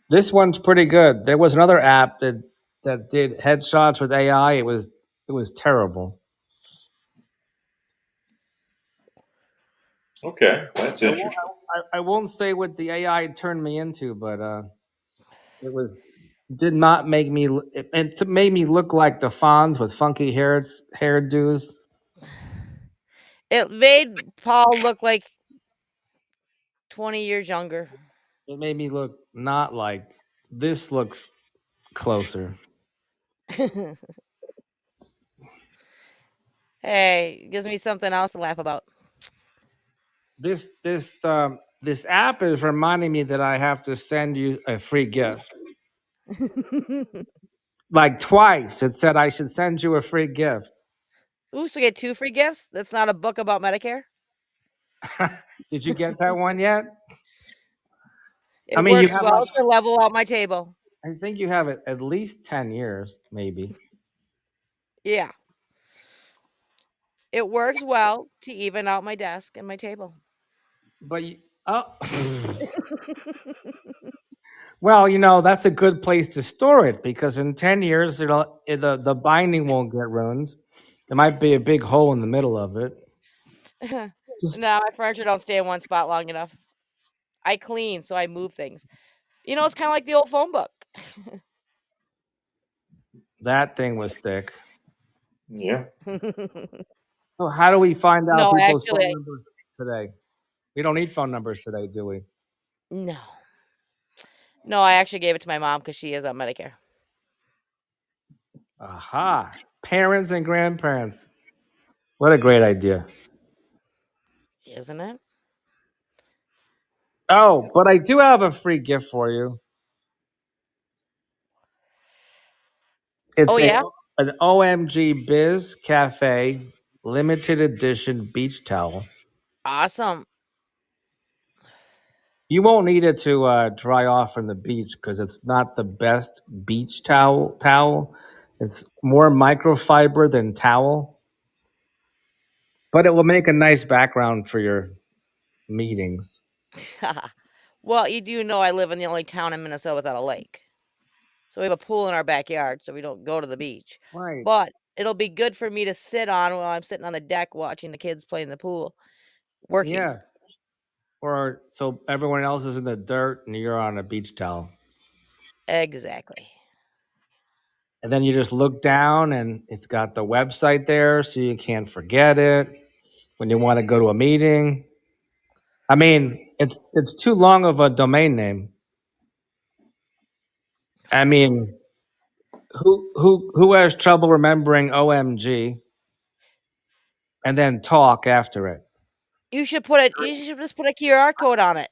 C: this one's pretty good. There was another app that did headshots with AI. It was terrible.
A: Okay, that's
C: I won't,
A: interesting.
C: I won't say what the AI turned me into, but it was did not make me. It made me look like the Fonz with funky hairdos.
B: It made Paul look like 20 years younger.
C: It made me look not like this. Looks closer.
B: Hey, gives me something else to laugh about.
C: This app is reminding me that I have to send you a free gift. Like twice, it said I should send you a free gift.
B: Ooh, so we get 2 free gifts? That's not a book about Medicare?
C: Did you get that one yet? I
B: It
C: mean, you
B: works
C: have
B: well
C: us.
B: to level out my table.
C: I think you have it at least 10 years, maybe.
B: Yeah. It works well to even out my desk and my table.
C: But oh, well, that's a good place to store it because in 10 years, the binding won't get ruined. There might be a big hole in the middle of it. Just
B: No, my furniture don't stay in one spot long enough. I clean, so I move things. It's kind of like the old phone book.
C: that thing was thick.
A: Yeah.
C: So how do we find out
B: No,
C: people's phone
B: actually,
C: numbers today? We don't need phone numbers today, do we?
B: no. No, I actually gave it to my mom because she is on Medicare.
C: Aha! Parents and grandparents. What a great idea.
B: Isn't it?
C: Oh, but I do have a free gift for you.
B: Oh,
C: It's
B: yeah?
C: an OMG Biz Cafe limited edition beach towel.
B: Awesome.
C: You won't need it to dry off from the beach because it's not the best beach towel. It's more microfiber than towel, but it will make a nice background for your meetings.
B: Well, you do know I live in the only town in Minnesota without a lake. So we have a pool in our backyard, so we don't go to the beach.
C: Right.
B: But it'll be good for me to sit on while I'm sitting on the deck watching the kids play in the pool, working.
C: Yeah. Or so everyone else is in the dirt and you're on a beach towel.
B: Exactly.
C: And then you just look down and it's got the website there so you can't forget it. when you want to go to a meeting. I mean, it's too long of a domain name. I mean, who has trouble remembering OMG and then talk after it?
B: You should put it. You should just put a QR code on it.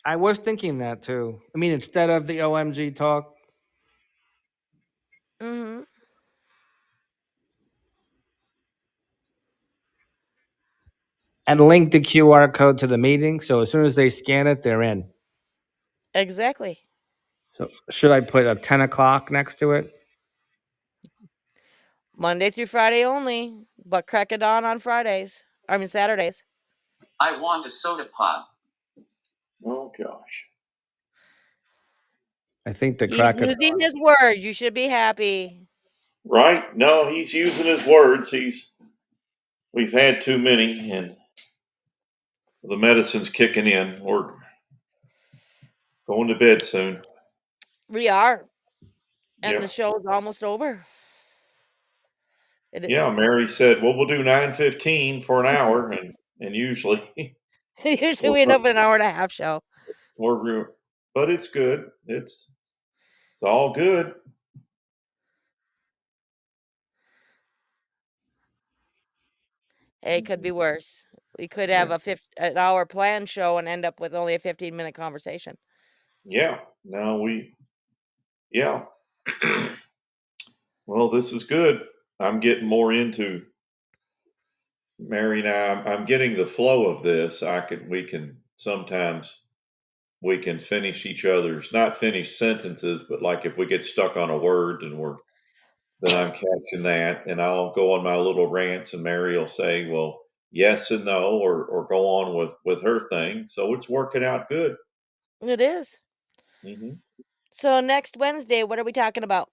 C: I was thinking that too. I mean, instead of the OMG talk,
B: Mm-hmm.
C: and link the QR code to the meeting. So as soon as they scan it, they're in.
B: Exactly.
C: So should I put a 10 o'clock next to it?
B: Monday through Friday only, but crack of dawn on Fridays. I mean Saturdays.
D: I want a soda pop.
A: Oh gosh.
C: I think the
B: He's
C: crack of
B: using his words. You should be happy.
A: Right? No, he's using his words. We've had too many, and the medicine's kicking in. We're going to bed soon.
B: We are, and
A: Yeah.
B: the show is almost over.
A: Yeah, Mary said, well, we'll do 9:15 for an hour, and usually
B: Usually
A: we're,
B: we end up in an hour and a half show.
A: but it's good. It's all good.
B: It could be worse. We could have an hour planned show and end up with only a 15-minute conversation.
A: Yeah. No, yeah. Well, this is good. I'm getting more into Mary now. I'm getting the flow of this. Sometimes we can finish each other's, not finish sentences, but like if we get stuck on a word then I'm catching that, and I'll go on my little rants, and Mary will say, well, yes and no, or go on with her thing. So it's working out good.
B: It is.
A: Hmm.
B: So next Wednesday, what are we talking about?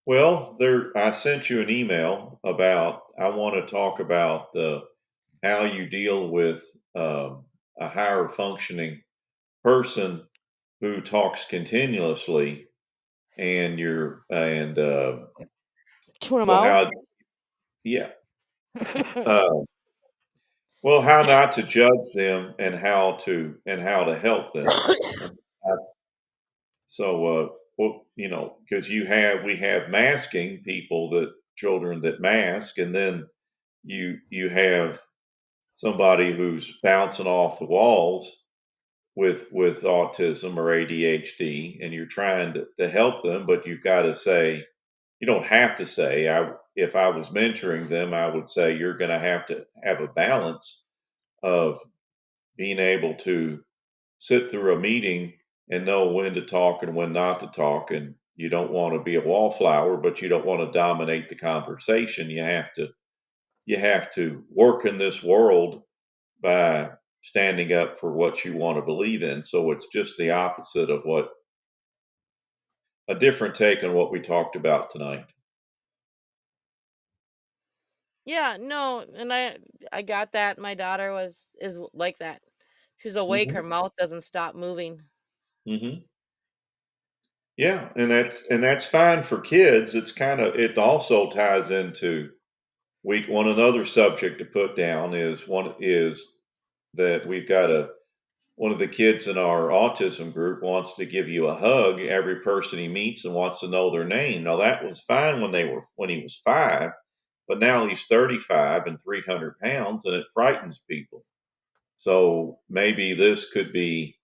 A: Well, I sent you an email about, I want to talk about how you deal with a higher functioning person who talks continuously, and
B: Tune them
A: well,
B: out.
A: yeah, uh, well, how not to judge them, and how to help them. And well, because we have masking people, that children that mask, and then you have somebody who's bouncing off the walls with autism or ADHD, and you're trying to help them, but you've got to say, you don't have to say, if I was mentoring them, I would say you're going to have a balance of being able to sit through a meeting and know when to talk and when not to talk. And you don't want to be a wallflower, but you don't want to dominate the conversation. You have to work in this world by standing up for what you want to believe in. So it's just the opposite of a different take on what we talked about tonight.
B: Yeah, no, and I got that. My daughter is like that. She's awake, her
A: Hmm.
B: mouth doesn't stop moving.
A: Hmm. Yeah, and that's fine for kids. It also ties into week one. Another subject to put down is that we've got one of the kids in our autism group wants to give you a hug every person he meets and wants to know their name. Now that was fine when he was 5, but now he's 35 and 300 pounds, and it frightens people. So maybe this could be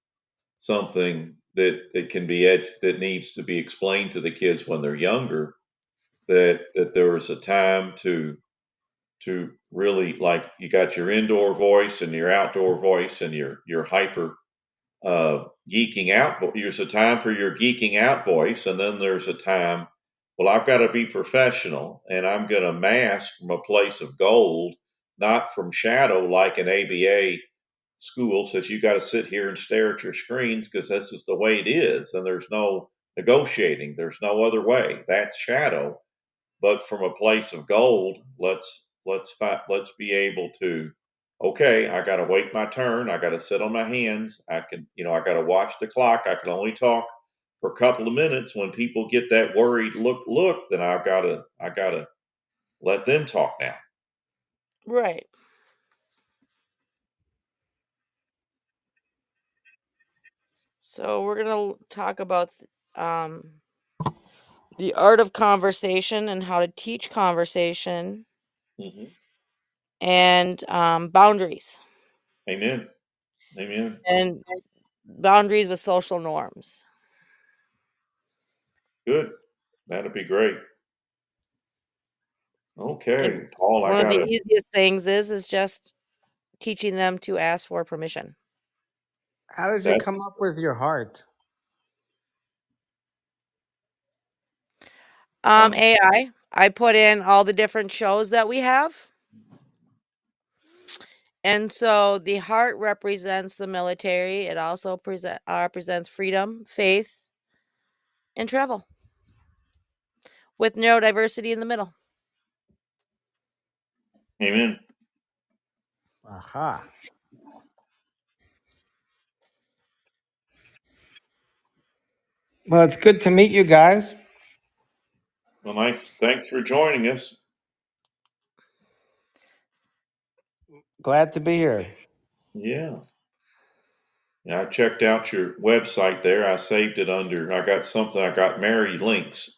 A: something that needs to be explained to the kids when they're younger, that there is a time to really, like, you got your indoor voice and your outdoor voice and your hyper geeking out. There's a time for your geeking out voice, and then there's a time. Well, I've got to be professional, and I'm going to mask from a place of gold, not from shadow, like an ABA school says. You got to sit here and stare at your screens because this is the way it is, and there's no negotiating. There's no other way. That's shadow. But from a place of gold, let's be able to, okay, I got to wait my turn. I got to sit on my hands. I got to watch the clock. I can only talk for a couple of minutes. When people get that worried look, then I got to let them talk now.
B: Right. So we're gonna talk about the art of conversation and how to teach conversation
A: Hmm.
B: and boundaries
A: Amen. Amen.
B: and boundaries with social norms.
A: Good. That'd be great.
B: And
A: Okay, Paul, I
B: one of the
A: gotta.
B: easiest things is just teaching them to ask for permission.
C: How did you
A: That.
C: come up with your heart?
A: Um,
B: AI. I put in all the different shows that we have. And so the heart represents the military. It also represents freedom, faith, and travel with neurodiversity in the middle.
A: amen.
C: Aha. Well, it's good to meet you guys.
A: Well, nice. Thanks for joining us.
C: Glad to be here.
A: Yeah. Yeah, I checked out your website there. I saved it under. I got something. I got Mary links.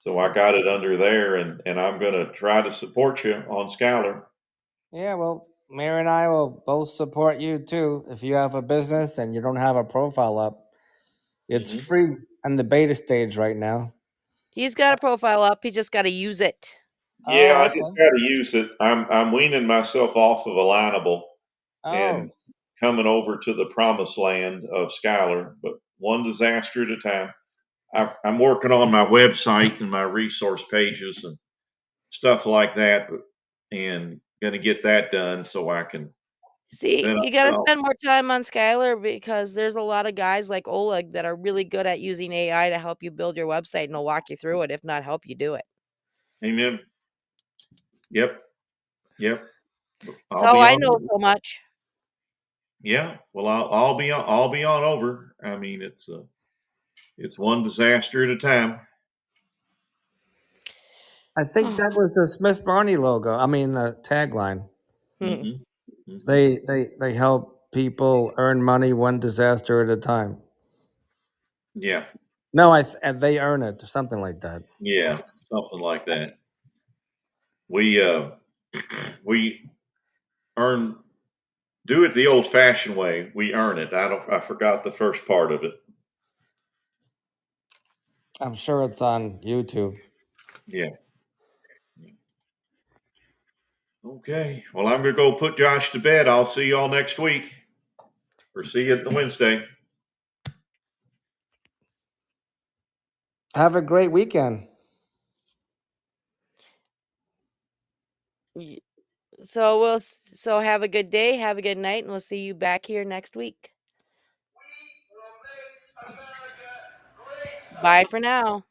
A: So I got it under there, and I'm gonna try to support you on Scholar.
C: Yeah, well, Mary and I will both support you too. If you have a business and you don't have a profile up, it's
A: Hmm.
C: free on the beta stage right now.
B: He's got a profile up. He just got to use it.
A: Yeah,
C: Oh,
A: I just
C: okay.
A: got to use it. I'm weaning myself off of Alignable and
C: Oh,
A: coming over to the promised land of Scholar, but one disaster at a time. I'm working on my website and my resource pages and stuff like that, and going to get that done so I can.
B: See,
A: Then
B: you got to
A: I'll,
B: spend more time on Skylar because there's a lot of guys like Oleg that are really good at using AI to help you build your website and they'll walk you through it, if not help you do it.
A: amen. Yep, yep.
B: That's
A: I'll
B: how
A: be
B: I
A: on
B: know
A: over.
B: so much.
A: Yeah, well, I'll be on over. I mean, it's one disaster at a time.
C: I think that was the Smith Barney logo. I mean, tagline.
A: Hmm. Hmm.
C: They help people earn money one disaster at a time.
A: Yeah,
C: No, and they earn it or something like that.
A: yeah, something like that. We we earn do it the old-fashioned way. We earn it. I forgot the first part of it.
C: I'm sure it's on YouTube.
A: Yeah. Okay. Well, I'm gonna go put Josh to bed. I'll see y'all next week, or see you at the Wednesday.
C: Have a great weekend.
B: Y- so have a good day, have a good night, and we'll see you back here next week. Bye for now.